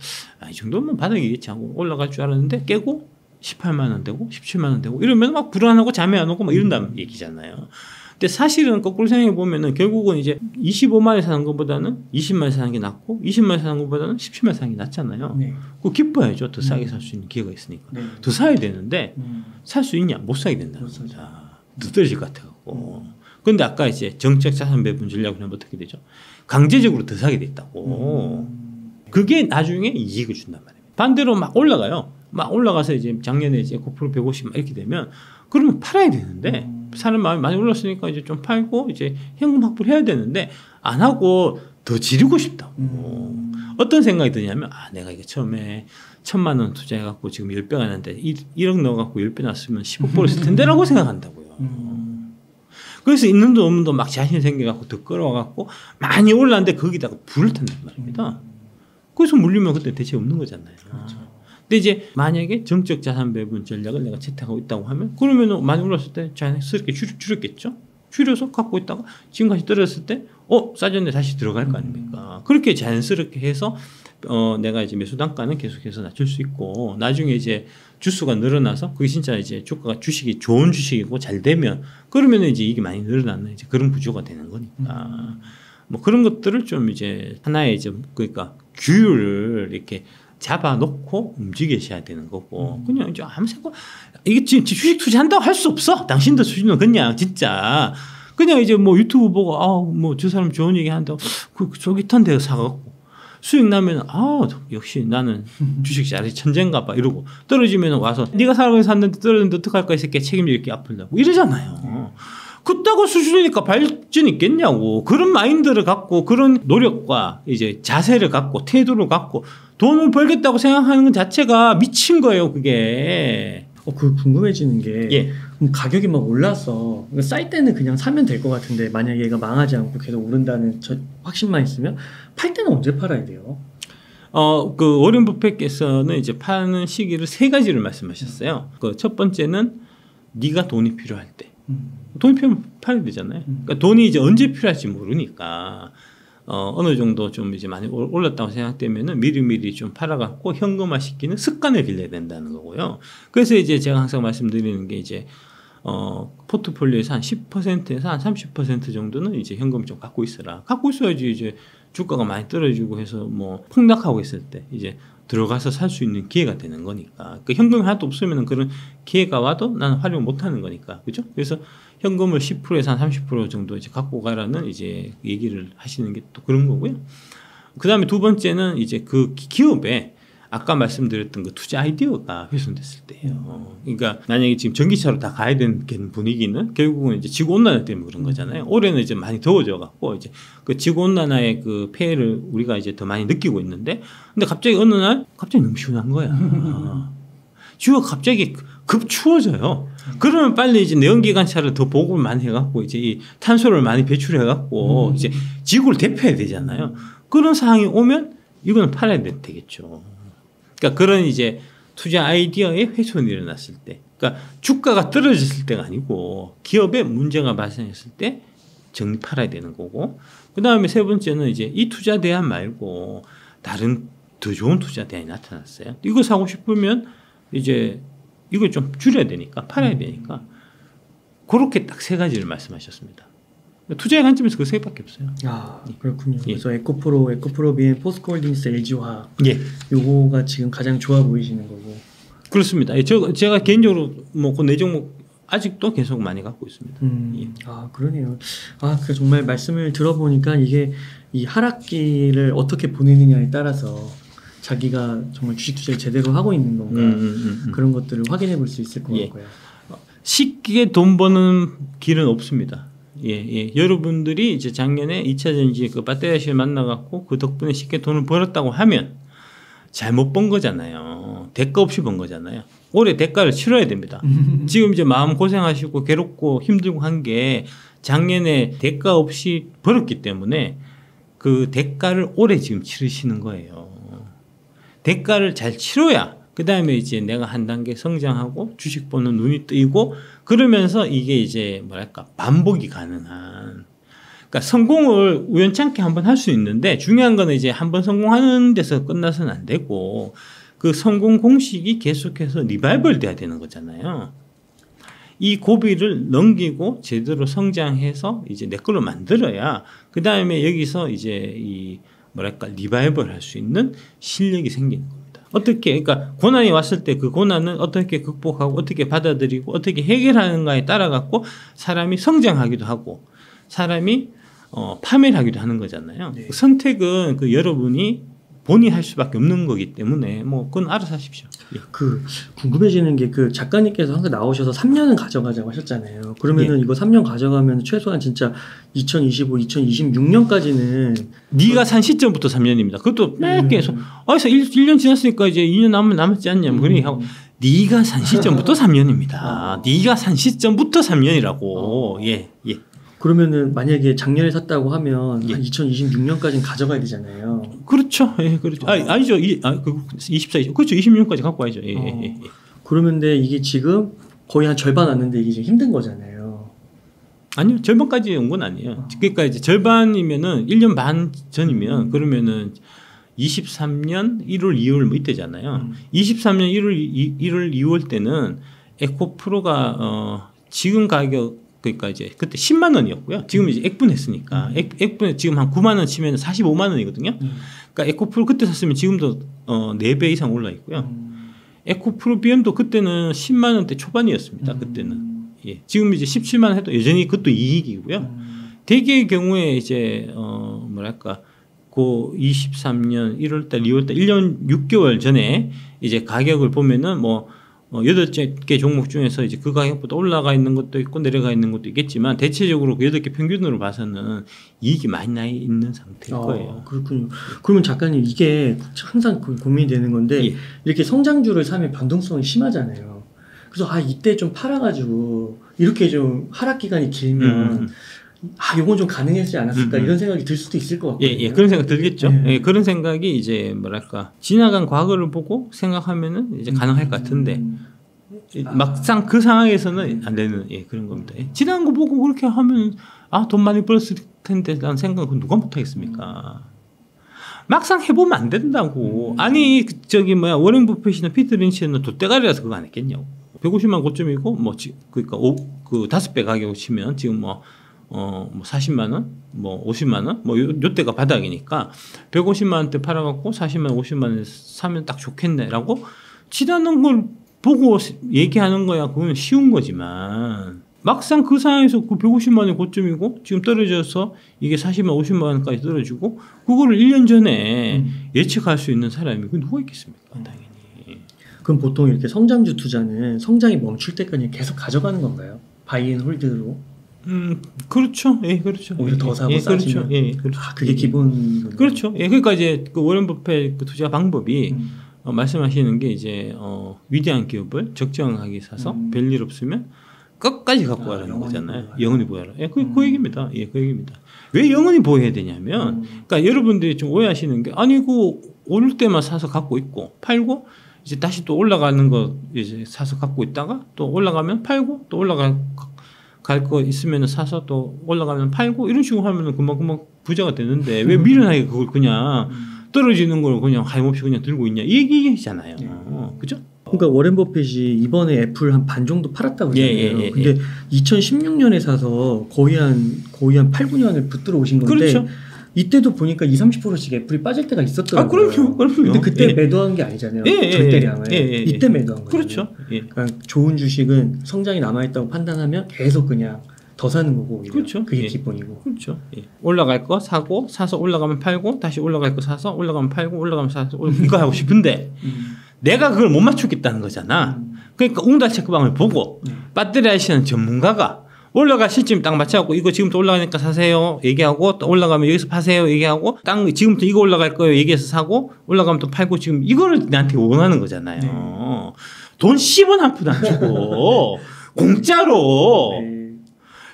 이 정도면 바닥이겠지 하고 올라갈 줄 알았는데 깨고 18만 원 되고 17만 원 되고 이러면 막 불안하고 잠이 안 오고 막 이런다는 얘기잖아요. 근데 사실은 거꾸로 생각해 보면은 결국은 이제 25만 원에 사는 것보다는 20만 원에 사는 게 낫고 20만 원에 사는 것보다는 17만 원에 사는 게 낫잖아요. 네. 그거 기뻐야죠. 더 싸게 살 수 있는 기회가 있으니까. 네. 더 사야 되는데 살 수 있냐? 못 사게 된다는 거죠. 더 떨어질 것 같아갖고. 그런데 아까 이제 정책 자산 배분 전략을 하면 어떻게 되죠? 강제적으로 더 사게 돼 있다고. 그게 나중에 이익을 준단 말이에요. 반대로 막 올라가요. 막 올라가서 이제 작년에 이제 9% 150 이렇게 되면 그러면 팔아야 되는데 사는 마음이 많이 올랐으니까 이제 좀 팔고 이제 현금 확보를 해야 되는데 안 하고 더 지르고 싶다고. 어떤 생각이 드냐면 내가 이게 처음에 1,000만 원 투자해갖고 지금 10배가 났는데 1억 넣어갖고 10배 났으면 10억 벌었을 텐데라고 생각한다고요. 그래서 있는 돈 없는 돈 막 자신이 생겨갖고 더 끌어와갖고 많이 올랐는데 거기다가 불을 탄단 말입니다. 그래서 물리면 그때 대체 없는 거잖아요. 그렇죠. 근데 이제 만약에 정적 자산 배분 전략을 내가 채택하고 있다고 하면 그러면 많이 올랐을 때 자연스럽게 줄였겠죠. 줄여서 갖고 있다가 지금까지 떨어졌을 때 싸졌네 다시 들어갈 거 아닙니까? 그렇게 자연스럽게 해서 내가 이제 매수 단가는 계속해서 낮출 수 있고 나중에 이제 주수가 늘어나서 그게 진짜 이제 주가가 주식이 좋은 주식이고 잘 되면 그러면 이제 이게 많이 늘어나는 이제 그런 구조가 되는 거니까 뭐 그런 것들을 좀 이제 하나의 이제 그러니까 규율을 이렇게 잡아놓고 움직이셔야 되는 거고 그냥 이제 아무 생각 이게 지금 주식 투자한다고 할 수 없어. 당신들 수준은 그냥 진짜 그냥 이제 뭐 유튜브 보고 뭐 저 사람 좋은 얘기 한다고 그 쫄깃한 데서 사갖고 수익 나면 역시 나는 주식 잘해 천재인가 봐 이러고 떨어지면 와서 네가 사라고 샀는데 떨어졌는데 어떡할까 이 새끼 책임질 게 아플다고 이러잖아요. 그따구 수준이니까 발전이 있겠냐고. 그런 마인드를 갖고 그런 노력과 이제 자세를 갖고 태도를 갖고 돈을 벌겠다고 생각하는 것 자체가 미친 거예요. 그게. 그 궁금해지는 게 예. 가격이 막 올라서 쌀 때는 그냥 사면 될 것 같은데 만약 얘가 망하지 않고 계속 오른다는 확신만 있으면 팔 때는 언제 팔아야 돼요? 그 워렌 버핏께서는 이제 파는 시기를 3가지를 말씀하셨어요. 그 첫 번째는 네가 돈이 필요할 때. 돈이 필요하면 팔아야 되잖아요. 그러니까 돈이 이제 언제 필요할지 모르니까 어느 정도 좀 이제 많이 올랐다고 생각되면은 미리미리 좀 팔아갖고 현금화 시키는 습관을 길러야 된다는 거고요. 그래서 이제 제가 항상 말씀드리는 게 이제 포트폴리오에서 한 10%에서 한 30% 정도는 이제 현금 좀 갖고 있어라. 갖고 있어야지 이제 주가가 많이 떨어지고 해서 뭐 폭락하고 있을 때 이제 들어가서 살 수 있는 기회가 되는 거니까. 그 현금이 하나도 없으면 그런 기회가 와도 나는 활용 못 하는 거니까. 그죠? 그래서 현금을 10%에서 한 30% 정도 이제 갖고 가라는 이제 얘기를 하시는 게 또 그런 거고요. 그 다음에 두 번째는 이제 그 기업에 아까 말씀드렸던 그 투자 아이디어가 훼손됐을 때예요. 그러니까 만약에 지금 전기차로 다 가야 되는 분위기는 결국은 이제 지구 온난화 때문에 그런 거잖아요. 올해는 이제 많이 더워져 갖고 이제 그 지구 온난화의 그 폐해를 우리가 이제 더 많이 느끼고 있는데, 근데 갑자기 어느 날 갑자기 너무 시원한 거야. 지구가 갑자기 급 추워져요. 그러면 빨리 이제 내연기관차를 더 보급을 많이 해갖고 이제 이 탄소를 많이 배출해갖고 이제 지구를 대표해야 되잖아요. 그런 상황이 오면 이거는 팔아야 되겠죠. 그러니까 그런 이제 투자 아이디어의 훼손이 일어났을 때, 그러니까 주가가 떨어졌을 때가 아니고 기업에 문제가 발생했을 때 정리 팔아야 되는 거고, 그 다음에 세 번째는 이제 이 투자 대안 말고 다른 더 좋은 투자 대안이 나타났어요. 이거 사고 싶으면 이제 이걸 좀 줄여야 되니까 팔아야 되니까 그렇게 딱 3가지를 말씀하셨습니다. 투자의 관점에서 그 3개밖에 없어요. 그렇군요. 예. 그래서 에코프로, 포스코홀딩스, LG화학 예. 요거가 지금 가장 좋아 보이시는 거고. 그렇습니다. 제가 개인적으로 뭐 그 4종목 아직도 계속 많이 갖고 있습니다. 예. 그러네요. 그 정말 말씀을 들어보니까 이게 이 하락기를 어떻게 보내느냐에 따라서 자기가 정말 주식 투자를 제대로 하고 있는 건가 그런 것들을 확인해 볼 수 있을 것 같고요. 쉽게 돈 버는 길은 없습니다. 예. 여러분들이 이제 작년에 2차전지 그 배터리실 만나갖고 그 덕분에 쉽게 돈을 벌었다고 하면 잘못 번 거잖아요. 대가 없이 번 거잖아요. 올해 대가를 치러야 됩니다. 지금 이제 마음 고생하시고 괴롭고 힘들고 한 게 작년에 대가 없이 벌었기 때문에 그 대가를 올해 지금 치르시는 거예요. 대가를 잘 치러야 그 다음에 이제 내가 한 단계 성장하고 주식 보는 눈이 뜨이고 그러면서 이게 이제 뭐랄까 반복이 가능한, 그러니까 성공을 우연찮게 한번 할 수 있는데 중요한 거는 이제 한번 성공하는 데서 끝나서는 안 되고 그 성공 공식이 계속해서 리바이벌 돼야 되는 거잖아요. 이 고비를 넘기고 제대로 성장해서 이제 내 걸로 만들어야 그 다음에 여기서 이제 이 뭐랄까 리바이벌 할 수 있는 실력이 생기는 겁니다. 어떻게, 그러니까 고난이 왔을 때 그 고난은 어떻게 극복하고 어떻게 받아들이고 어떻게 해결하는가에 따라 갖고 사람이 성장하기도 하고 사람이 파멸하기도 하는 거잖아요. 네. 선택은 그 여러분이 본인이 할 수밖에 없는 거기 때문에 뭐 그건 알아서 하십시오. 예. 그 궁금해지는 게 그 작가님께서 항상 나오셔서 3년은 가져가자고 하셨잖아요. 그러면은 이거 3년 가져가면 최소한 진짜 2025, 2026년까지는 네가 산 시점부터 3년입니다. 그것도 매 계속 어디서 1년 지났으니까 이제 2년 남았지 않냐 뭐 그런 얘기하고 네가 산 시점부터 3년입니다. 네가 산 시점부터 3년이라고. 예. 그러면은 만약에 작년에 샀다고 하면 한 2026년까지는 가져가야 되잖아요. 그렇죠. 예, 그렇죠. 아니죠. 24, 그렇죠. 26년까지 갖고 와야죠. 예. 그러면 이게 지금 거의 한 절반 왔는데 이게 좀 힘든 거잖아요. 아니요. 절반까지 온 건 아니에요. 그러니까 이제 절반이면은 1년 반 전이면 그러면은 23년 1월, 2월 뭐 이때잖아요. 23년 1월, 2월 때는 에코프로가 지금 가격 그러니까 이제 그때 10만 원이었고요. 지금 이제 액분했으니까 액분에 지금 한 9만 원 치면 45만 원이거든요. 그러니까 에코프로 그때 샀으면 지금도 4배 이상 올라 있고요. 에코프로 BM도 그때는 10만 원대 초반이었습니다. 그때는. 예. 지금 이제 17만 원 해도 여전히 그것도 이익이고요. 대개의 경우에 이제 뭐랄까 그 23년 1월달, 2월달 1년 6개월 전에 이제 가격을 보면은 뭐 8개 종목 중에서 이제 그 가격보다 올라가 있는 것도 있고 내려가 있는 것도 있겠지만 대체적으로 그 8개 평균으로 봐서는 이익이 많이 나 있는 상태일 거예요. 그렇군요. 그러면 작가님 이게 항상 고민이 되는 건데 이렇게 성장주를 사면 변동성이 심하잖아요. 그래서 이때 좀 팔아가지고 이렇게 좀 하락 기간이 길면 이건 좀 가능하지 않았을까 이런 생각이 들 수도 있을 것 같거든요. 예, 그런 생각 들겠죠. 예, 그런 생각이 이제 뭐랄까 지나간 과거를 보고 생각하면은 이제 가능할 것 같은데 막상 그 상황에서는 안 되는 그런 겁니다. 지나간 거 보고 그렇게 하면 돈 많이 벌었을 텐데 라는 생각은 누가 못 하겠습니까? 막상 해보면 안 된다고. 아니 워렌 버핏이나 피터 린치는 돛대가리라서 그거 안 했겠냐고. 150만 고점이고 그러니까 5배 가격을 치면 지금 40만 원, 50만 원, 요때가 바닥이니까 150만 원대 팔아갖고 40만 원, 50만 원에 사면 딱 좋겠네라고 지나는 걸 보고 얘기하는 거야. 그건 쉬운 거지만 막상 그 상황에서 그 150만 원이 고점이고 지금 떨어져서 이게 40만, 50만 원까지 떨어지고 그거를 1년 전에 예측할 수 있는 사람이 누가 있겠습니까? 당연히. 그럼 보통 이렇게 성장주 투자는 성장이 멈출 때까지 계속 가져가는 건가요? 바이앤홀드로? 그렇죠. 예, 그렇죠. 오히려 더 사고 싸지면. 그렇죠. 그렇죠. 그게 기본. 그렇죠. 그러니까 이제 그 워렌 버핏 그 투자 방법이 말씀하시는 게 이제 위대한 기업을 적정하게 사서 별일 없으면 끝까지 갖고 가라는 거잖아요. 영원히 보여라. 그 얘기입니다. 그 얘기입니다. 왜 영원히 보여야 되냐면, 그러니까 여러분들이 좀 오해하시는 게 오를 때만 사서 갖고 있고 팔고 이제 다시 또 올라가는 거 이제 사서 갖고 있다가 또 올라가면 팔고 또 갈 거 있으면 사서 또 올라가면 팔고 이런 식으로 하면 금방 부자가 되는데 왜 미련하게 그걸 그냥 떨어지는 걸 그냥 하염없이 그냥 들고 있냐 이 얘기잖아요. 그죠? 그러니까 워렌 버핏이 이번에 애플 한 반 정도 팔았다고 그러잖아요. 근데 2016년에 사서 거의 한 8, 9년을 붙들어 오신 건데 그렇죠. 이때도 보니까 20-30%씩 애플이 빠질 때가 있었더라고요. 그럼요. 근데 그때 매도한 게 아니잖아요. 절대량을. 이때 매도한 거예요. 그렇죠. 그러니까 좋은 주식은 성장이 남아있다고 판단하면 계속 그냥 더 사는 거고. 그렇죠. 그게 기본이고. 그렇죠. 올라갈 거 사고 사서 올라가면 팔고 다시 올라갈 거 사서 올라가면 팔고 올라가면 사서 이거 하고 싶은데 내가 그걸 못 맞추겠다는 거잖아. 그러니까 웅달 체크방을 보고 배터리 하시는 전문가가 올라갈 시점 딱 맞춰갖고 이거 지금부터 올라가니까 사세요 얘기하고 또 올라가면 여기서 파세요 얘기하고 딱 지금부터 이거 올라갈 거예요 얘기해서 사고 올라가면 또 팔고 지금 이거를 나한테 원하는 거잖아요. 돈 10원 한 푼 안 주고 공짜로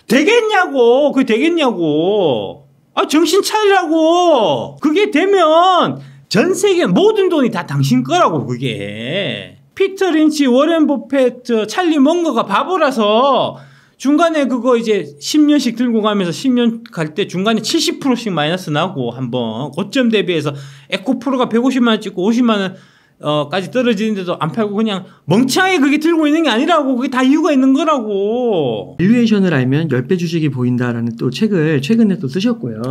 되겠냐고. 그게 되겠냐고. 정신 차리라고. 그게 되면 전 세계 모든 돈이 다 당신 거라고. 그게 피터 린치, 워렌 버핏, 찰리 멍거가 바보라서 중간에 그거 이제 10년씩 들고 가면서 10년 갈 때 중간에 70%씩 마이너스 나고 한번 고점 대비해서 에코프로가 150만 원 찍고 50만 원까지 떨어지는데도 안 팔고 그냥 멍청하게 그게 들고 있는 게 아니라고. 그게 다 이유가 있는 거라고. 밸류에이션을 알면 10배 주식이 보인다라는 또 책을 최근에 또 쓰셨고요.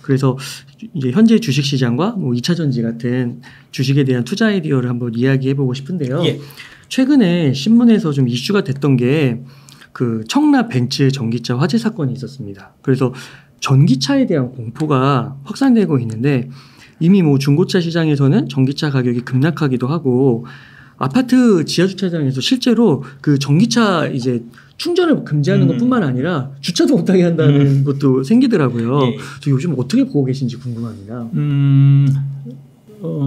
그래서 이제 현재 주식시장과 2차전지 같은 주식에 대한 투자 아이디어를 한번 이야기해보고 싶은데요. 최근에 신문에서 좀 이슈가 됐던 게 그 청라 벤츠 전기차 화재 사건이 있었습니다. 그래서 전기차에 대한 공포가 확산되고 있는데 이미 뭐 중고차 시장에서는 전기차 가격이 급락하기도 하고 아파트 지하 주차장에서 실제로 그 전기차 이제 충전을 금지하는 것뿐만 아니라 주차도 못하게 한다는 것도 생기더라고요. 예. 저 요즘 어떻게 보고 계신지 궁금합니다.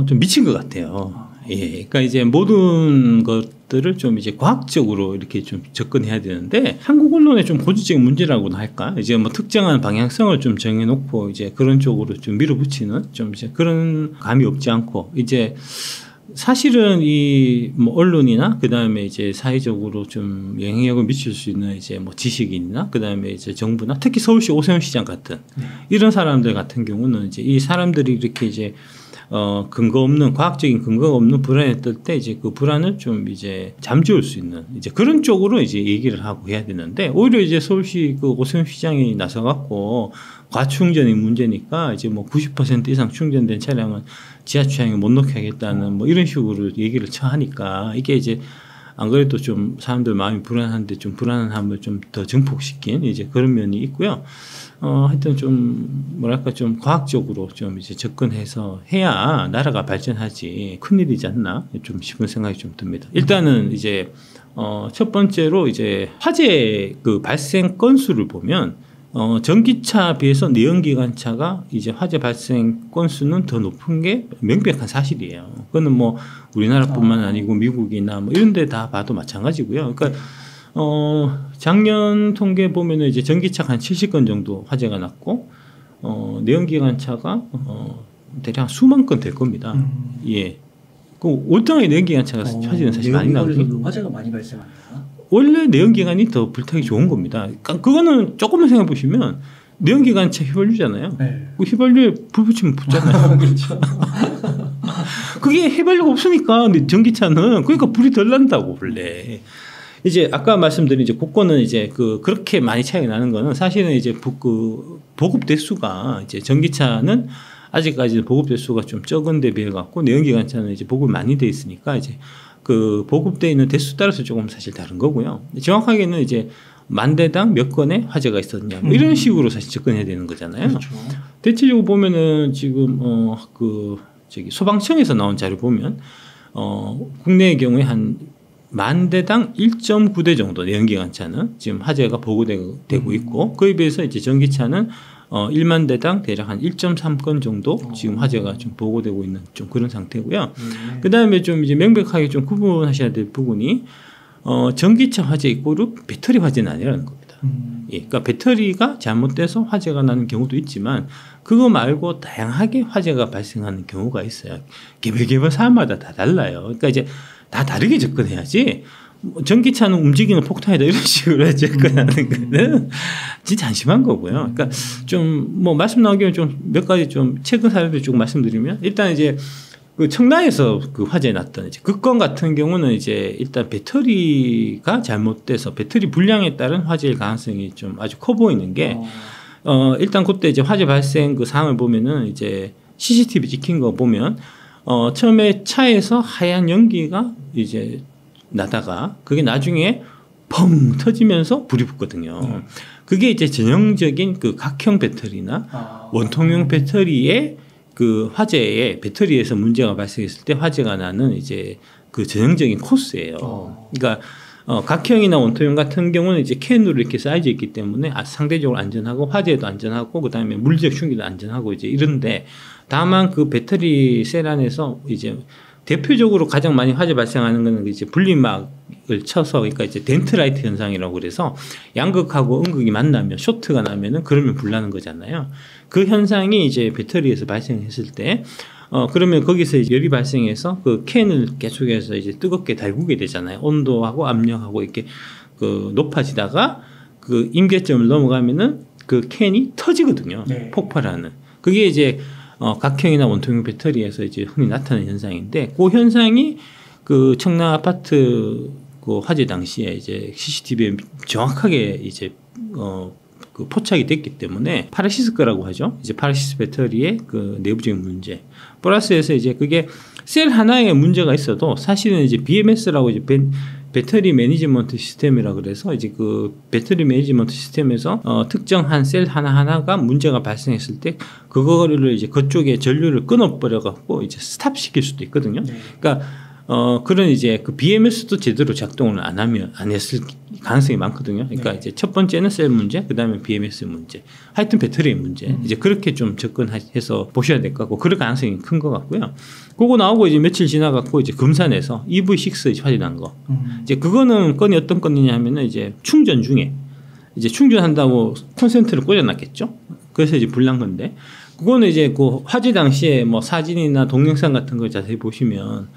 좀 미친 것 같아요. 예, 그러니까 이제 모든 것들을 좀 이제 과학적으로 이렇게 좀 접근해야 되는데 한국 언론의 좀 고질적인 문제라고나 할까? 이제 뭐 특정한 방향성을 좀 정해놓고 이제 그런 쪽으로 좀 밀어붙이는 좀 이제 그런 감이 없지 않고 이제 사실은 이 뭐 언론이나 그 다음에 이제 사회적으로 좀 영향력을 미칠 수 있는 이제 뭐 지식인이나 그 다음에 이제 정부나 특히 서울시 오세훈 시장 같은 이런 사람들 같은 경우는 이제 이 사람들이 이렇게 이제 근거 없는 과학적인 근거가 없는 불안에 뜰 때 이제 그 불안을 좀 이제 잠재울 수 있는 이제 그런 쪽으로 이제 얘기를 하고 해야 되는데 오히려 이제 서울시 그 오세훈 시장이 나서 갖고 과충전이 문제니까 이제 뭐 90% 이상 충전된 차량은 지하 주차장에 못 넣게 하겠다는 뭐 이런 식으로 얘기를 처하니까 이게 이제 안 그래도 좀 사람들 마음이 불안한데 좀 불안함을 좀 더 증폭시킨 이제 그런 면이 있고요. 하여튼 좀 뭐랄까 좀 과학적으로 좀 이제 접근해서 해야 나라가 발전하지 큰일이지 않나 좀 싶은 생각이 좀 듭니다. 일단은 이제 첫 번째로 이제 화재 그 발생 건수를 보면 전기차 비해서 내연기관차가 이제 화재 발생 건수는 더 높은 게 명백한 사실이에요. 그거는 뭐 우리나라뿐만 아니고 미국이나 뭐 이런 데 다 봐도 마찬가지고요. 그러니까 작년 통계 보면은 이제 전기차가 한 70건 정도 화재가 났고 내연기관차가 대략 수만 건 될 겁니다. 예. 그 월등하게 내연기관차가 화재는 사실 많이 나거든요. 화재가 많이 발생합니다. 원래 내연기관이 더 불타기 좋은 겁니다. 그러니까 그거는 조금만 생각해 보시면 내연기관차 휘발유잖아요. 네. 그 휘발유에 불 붙이면 붙잖아요. 그렇죠. 그게 휘발유가 없으니까 전기차는 그러니까 불이 덜 난다고 원래. 이제 아까 말씀드린 이제 그거는 이제 그렇게 많이 차이가 나는 거는 사실은 이제 보급 대수가 이제 전기차는 아직까지 보급 대수가 좀 적은 데 비해 갖고 내연기관차는 이제 보급이 많이 돼 있으니까 이제 그 보급돼 있는 대수 따라서 조금 사실 다른 거고요. 정확하게는 이제 만 대당 몇 건의 화재가 있었냐 뭐 이런 식으로 사실 접근해야 되는 거잖아요. 그렇죠. 대체적으로 보면은 지금 소방청에서 나온 자료 보면 국내의 경우에 한 만 대당 1.9대 정도 내연기관차는 지금 화재가 보고되고 있고 그에 비해서 이제 전기차는 1만 대당 대략 한 1.3건 정도 지금 화재가 좀 보고되고 있는 좀 그런 상태고요. 그 다음에 좀 이제 명백하게 좀 구분하셔야 될 부분이 전기차 화재 이꼬르 배터리 화재는 아니라는 겁니다. 예, 그러니까 배터리가 잘못돼서 화재가 나는 경우도 있지만 그거 말고 다양하게 화재가 발생하는 경우가 있어요. 개별 사람마다 다 달라요. 그러니까 이제 다 다르게 접근해야지. 전기차는 움직이는 폭탄이다 이런 식으로 접근하는 거는 진짜 한심한 거고요. 그러니까 좀 뭐 말씀 나온 김에 좀 몇 가지 좀 최근 사례를 좀 말씀드리면 일단 이제 그 청라에서 그 화재 났던 이제 그 건 같은 경우는 이제 일단 배터리가 잘못돼서 배터리 불량에 따른 화재일 가능성이 좀 아주 커 보이는 게 일단 그때 이제 화재 발생 그 상황을 보면은 이제 CCTV 찍힌 거 보면 처음에 차에서 하얀 연기가 이제 나다가 그게 나중에 펑 터지면서 불이 붙거든요. 그게 이제 전형적인 그 각형 배터리나 원통형 배터리의 그 화재에 배터리에서 문제가 발생했을 때 화재가 나는 이제 그 전형적인 코스예요. 그러니까 각형이나 원통형 같은 경우는 이제 캔으로 이렇게 쌓여져 있기 때문에 상대적으로 안전하고 화재도 안전하고 그다음에 물리적 충격도 안전하고 이제 이런데 다만 그 배터리 셀 안에서 이제 대표적으로 가장 많이 화재 발생하는 거는 이제 분리막을 쳐서 그러니까 이제 덴트라이트 현상이라고 그래서 양극하고 음극이 만나면 쇼트가 나면은 그러면 불나는 거잖아요. 그 현상이 이제 배터리에서 발생했을 때 그러면 거기서 이제 열이 발생해서 그 캔을 계속해서 이제 뜨겁게 달구게 되잖아요. 온도하고 압력하고 이렇게 그 높아지다가 그 임계점을 넘어가면은 그 캔이 터지거든요. 네. 폭발하는. 그게 이제 각형이나 원통형 배터리에서 이제 흔히 나타나는 현상인데 그 현상이 그 청라 아파트 그 화재 당시에 이제 CCTV에 정확하게 이제 그 그 포착이 됐기 때문에 파라시스크라고 하죠. 이제 파라시스 배터리의 그 내부적인 문제 플러스해서 이제 그게 셀 하나에 문제가 있어도 사실은 이제 BMS라고 이제 배터리 매니지먼트 시스템이라 그래서 이제 그 배터리 매니지먼트 시스템에서 특정한 셀 하나하나가 문제가 발생했을 때 그거를 이제 그쪽에 전류를 끊어버려 갖고 이제 스탑 시킬 수도 있거든요. 네. 그러니까 그런 이제 그 BMS도 제대로 작동을 안 했을 가능성이 많거든요. 그러니까 네. 이제 첫 번째는 셀 문제, 그 다음에 BMS 문제, 하여튼 배터리의 문제. 이제 그렇게 좀 접근해서 보셔야 될 것 같고, 그럴 가능성이 큰 것 같고요. 그거 나오고 이제 며칠 지나갖고 이제 금산에서 EV6 화재 난 거. 이제 그거는 건이 어떤 건이냐 하면은 이제 충전 중에 이제 충전한다고 콘센트를 꽂아놨겠죠. 그래서 이제 불난 건데, 그거는 이제 그 화재 당시에 뭐 사진이나 동영상 같은 걸 자세히 보시면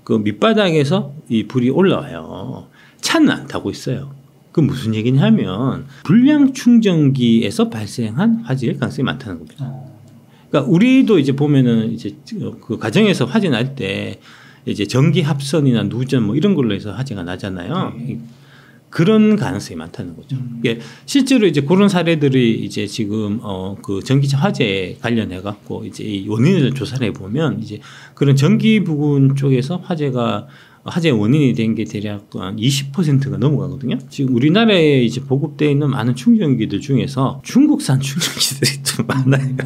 그 밑바닥에서 이 불이 올라와요. 차는 안 타고 있어요. 그 무슨 얘기냐면 불량 충전기에서 발생한 화재일 가능성이 많다는 겁니다. 그러니까 우리도 이제 보면은 이제 그 가정에서 화재 날 때 이제 전기 합선이나 누전 뭐 이런 걸로 해서 화재가 나잖아요. 그런 가능성이 많다는 거죠. 이게 실제로 이제 그런 사례들이 이제 지금 그 전기차 화재에 관련해 갖고 이제 이 원인을 조사를 해 보면 이제 그런 전기 부분 쪽에서 화재 원인이 된 게 대략 한 20%가 넘어가거든요. 지금 우리나라에 이제 보급되어 있는 많은 충전기들 중에서 중국산 충전기들이 좀 많아요.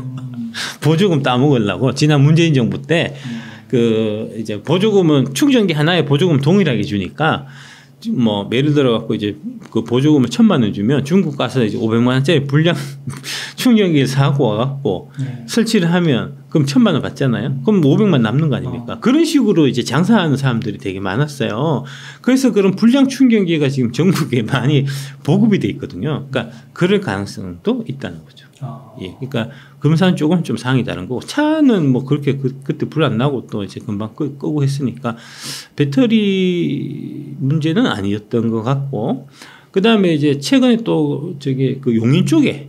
보조금 따먹으려고 지난 문재인 정부 때 그 이제 보조금은 충전기 하나에 보조금 동일하게 주니까 뭐 예를 들어 갖고 이제 그 보조금을 1,000만 원 주면 중국 가서 이제 500만 원짜리 불량 충전기를 사고 와갖고 설치를 하면 그럼 1,000만 원 받잖아요. 그럼 500만 남는 거 아닙니까? 그런 식으로 이제 장사하는 사람들이 되게 많았어요. 그래서 그런 불량 충전기가 지금 전국에 많이 보급이 돼 있거든요. 그러니까 그럴 가능성도 있다는 거죠. 예, 그러니까 금산 쪽은 좀 상황이 다른 거고 차는 뭐 그렇게 그때 불 안 나고 또 이제 금방 끄고 했으니까 배터리 문제는 아니었던 것 같고 그 다음에 이제 최근에 또 저기 그 용인 쪽에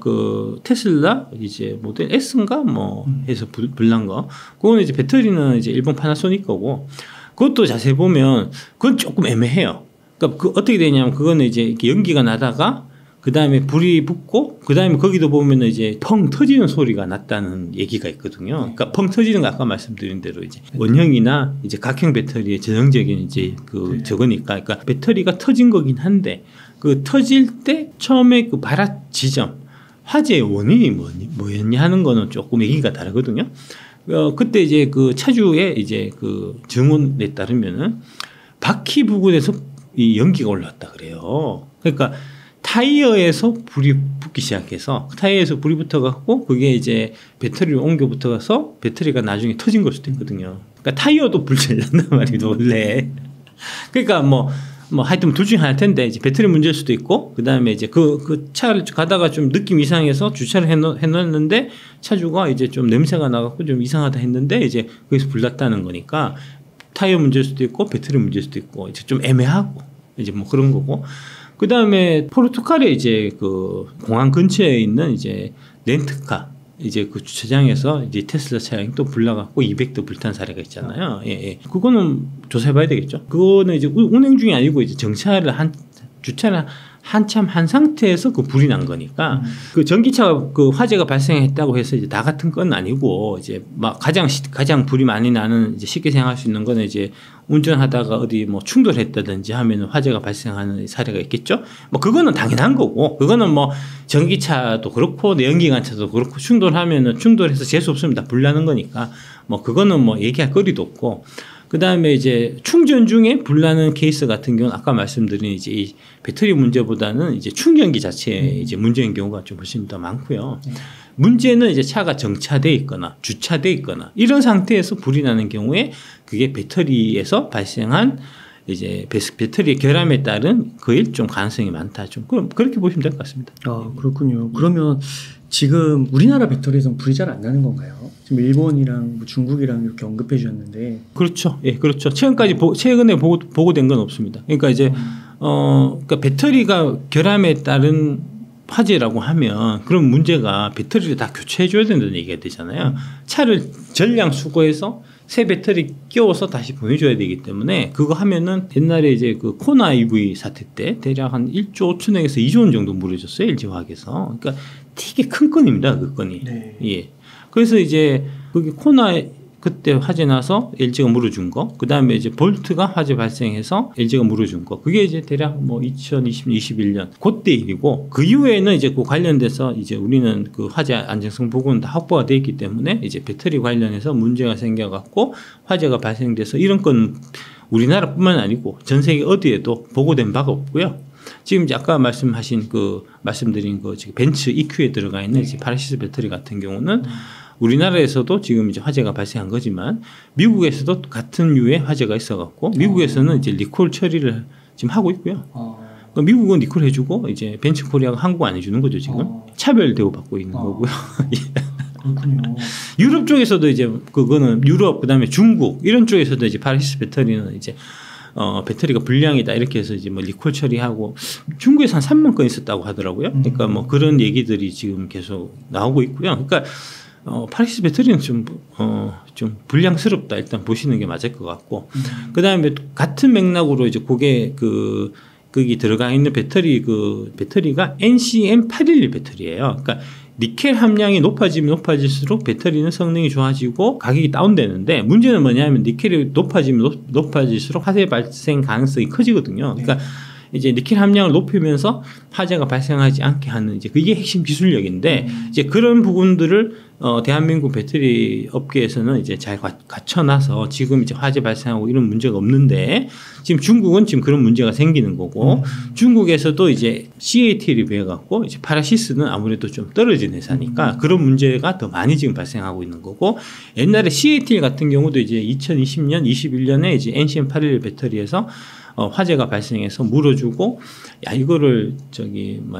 그 테슬라 이제 모델 S인가 뭐 해서 불난 거 그거는 이제 배터리는 이제 일본 파나소닉 거고 그것도 자세히 보면 그건 조금 애매해요. 그러니까 그 어떻게 되냐면 그거는 이제 이렇게 연기가 나다가 그 다음에 불이 붙고 그 다음에 거기도 보면은 이제 펑 터지는 소리가 났다는 얘기가 있거든요. 그러니까 펑 터지는 거 아까 말씀드린 대로 이제 원형이나 이제 각형 배터리의 전형적인 이제 그 저거니까 그러니까 배터리가 터진 거긴 한데 그 터질 때 처음에 그 발화 지점 화재의 원인이 뭐였냐 하는 거는 조금 얘기가 다르거든요. 그때 이제 그 차주의 이제 그 증언에 따르면은 바퀴 부근에서 이 연기가 올랐다 그래요. 그러니까 타이어에서 불이 붙기 시작해서 타이어에서 불이 붙어갖고 그게 이제 배터리를 옮겨 붙어가서 배터리가 나중에 터진 걸 수도 있거든요. 그러니까 타이어도 불 잘 난단 말이죠 원래. 그러니까 뭐 하여튼 둘 중에 하나일 텐데 이제 배터리 문제일 수도 있고 그 다음에 이제 그 차를 가다가 좀 느낌 이상해서 주차를 해놨는데 차주가 이제 좀 냄새가 나갖고 좀 이상하다 했는데 이제 거기서 불 났다는 거니까 타이어 문제일 수도 있고 배터리 문제일 수도 있고 이제 좀 애매하고 이제 뭐 그런 거고. 그 다음에 포르투갈에 이제 그 공항 근처에 있는 이제 렌트카 이제 그 주차장에서 이제 테슬라 차량이 또 불나갖고 200도 불탄 사례가 있잖아요. 예. 그거는 조사해봐야 되겠죠. 그거는 이제 운행 중이 아니고 이제 주차를 한참 한 상태에서 그 불이 난 거니까 그 전기차가 그 화재가 발생했다고 해서 이제 나 같은 건 아니고 이제 막 가장 불이 많이 나는 이제 쉽게 생각할 수 있는 거는 이제 운전하다가 어디 뭐 충돌했다든지 하면 화재가 발생하는 사례가 있겠죠. 뭐 그거는 당연한 거고 그거는 뭐 전기차도 그렇고 내연기관차도 그렇고 충돌해서 재수 없으면 다 불나는 거니까 뭐 그거는 뭐 얘기할 거리도 없고. 그 다음에 이제 충전 중에 불나는 케이스 같은 경우는 아까 말씀드린 이제 이 배터리 문제보다는 이제 충전기 자체에 이제 문제인 경우가 좀 훨씬 더 많고요. 문제는 이제 차가 정차돼 있거나 주차돼 있거나 이런 상태에서 불이 나는 경우에 그게 배터리에서 발생한 이제 배터리의 결함에 따른 그일 좀 가능성이 많다. 좀 그렇게 보시면 될 것 같습니다. 아, 그렇군요. 그러면 지금 우리나라 배터리에서는 불이 잘 안 나는 건가요? 지금 일본이랑 뭐 중국이랑 이렇게 언급해 주셨는데. 그렇죠. 예, 그렇죠. 최근에 보고된 건 없습니다. 그러니까 이제 그러니까 배터리가 결함에 따른 화재라고 하면 그런 문제가 배터리를 다 교체해 줘야 된다는 얘기가 되잖아요. 차를 전량 수거해서 새 배터리 끼워서 다시 보내줘야 되기 때문에 그거 하면은 옛날에 이제 그 코나 EV 사태 때 대략 한 1조 5천억에서 2조 원 정도 물어줬어요. LG화학에서. 그러니까 되게 큰 건입니다. 그 건이. 네. 예. 그래서 이제 그게 코나 그때 화재 나서 LG가 물어준 거, 그 다음에 이제 볼트가 화재 발생해서 LG가 물어준 거, 그게 이제 대략 뭐 2020년, 21년 그때 일이고, 그 이후에는 이제 그 관련돼서 이제 우리는 그 화재 안정성 보고는 다 확보가 돼 있기 때문에 이제 배터리 관련해서 문제가 생겨갖고 화재가 발생돼서 이런 건 우리나라뿐만 아니고 전 세계 어디에도 보고된 바가 없고요. 지금 이제 아까 말씀드린 그 지금 벤츠 EQ에 들어가 있는 이제 파라시스 배터리 같은 경우는 우리나라에서도 지금 이제 화재가 발생한 거지만 미국에서도 같은 류의 화재가 있어갖고 미국에서는 이제 리콜 처리를 지금 하고 있고요. 그러니까 미국은 리콜 해주고 이제 벤츠 코리아가 한국 안 해주는 거죠 지금. 차별 대우받고 있는 거고요. 그렇군요. 유럽 쪽에서도 이제 그거는 유럽 그다음에 중국 이런 쪽에서도 이제 파라시스 배터리는 이제 배터리가 불량이다 이렇게 해서 이제 뭐 리콜 처리하고 중국에서 한 3만 건 있었다고 하더라고요. 그러니까 뭐 그런 얘기들이 지금 계속 나오고 있고요. 그러니까 파라시스 배터리는 좀 불량스럽다 일단 보시는 게 맞을 것 같고 그 다음에 같은 맥락으로 이제 그게 거기 들어가 있는 배터리가 NCM811 배터리예요. 그러니까 니켈 함량이 높아지면 높아질수록 배터리는 성능이 좋아지고 가격이 다운되는데 문제는 뭐냐면 니켈이 높아지면 높아질수록 화재 발생 가능성이 커지거든요. 그러니까 이제 니켈 함량을 높이면서 화재가 발생하지 않게 하는 이제 그게 핵심 기술력인데 이제 그런 부분들을 대한민국 배터리 업계에서는 이제 잘 갖춰놔서 지금 이제 화재 발생하고 이런 문제가 없는데 지금 중국은 지금 그런 문제가 생기는 거고 중국에서도 이제 CATL이 비해갖고 이제 파라시스는 아무래도 좀 떨어진 회사니까 그런 문제가 더 많이 지금 발생하고 있는 거고 옛날에 CATL 같은 경우도 이제 2020년, 21년에 이제 NCM811 배터리에서 화재가 발생해서 물어주고 야 이거를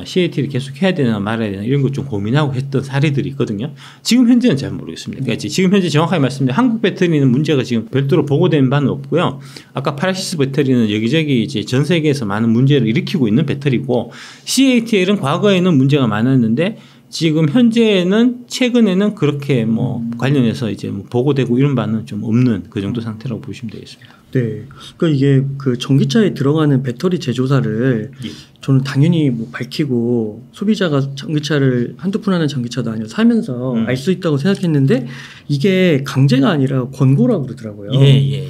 CAT를 계속 해야 되나 말아야 되나 이런 거 좀 고민하고 했던 사례들이 있거든요. 지금 현재는 잘 모르겠습니다. 그러니까 지금 현재 정확하게 말씀드리면 한국 배터리는 문제가 지금 별도로 보고된 바는 없고요. 아까 파라시스 배터리는 여기저기 이제 전 세계에서 많은 문제를 일으키고 있는 배터리고 CATL은 과거에는 문제가 많았는데 지금 현재는 최근에는 그렇게 뭐 관련해서 이제 뭐 보고되고 이런 바는 좀 없는 그 정도 상태라고 보시면 되겠습니다. 네. 그러니까 이게 그 전기차에 들어가는 배터리 제조사를 저는 당연히 뭐 밝히고 소비자가 전기차를 한두 푼 하는 전기차도 아니고 사면서 알 수 있다고 생각했는데 이게 강제가 아니라 권고라고 그러더라고요. 예.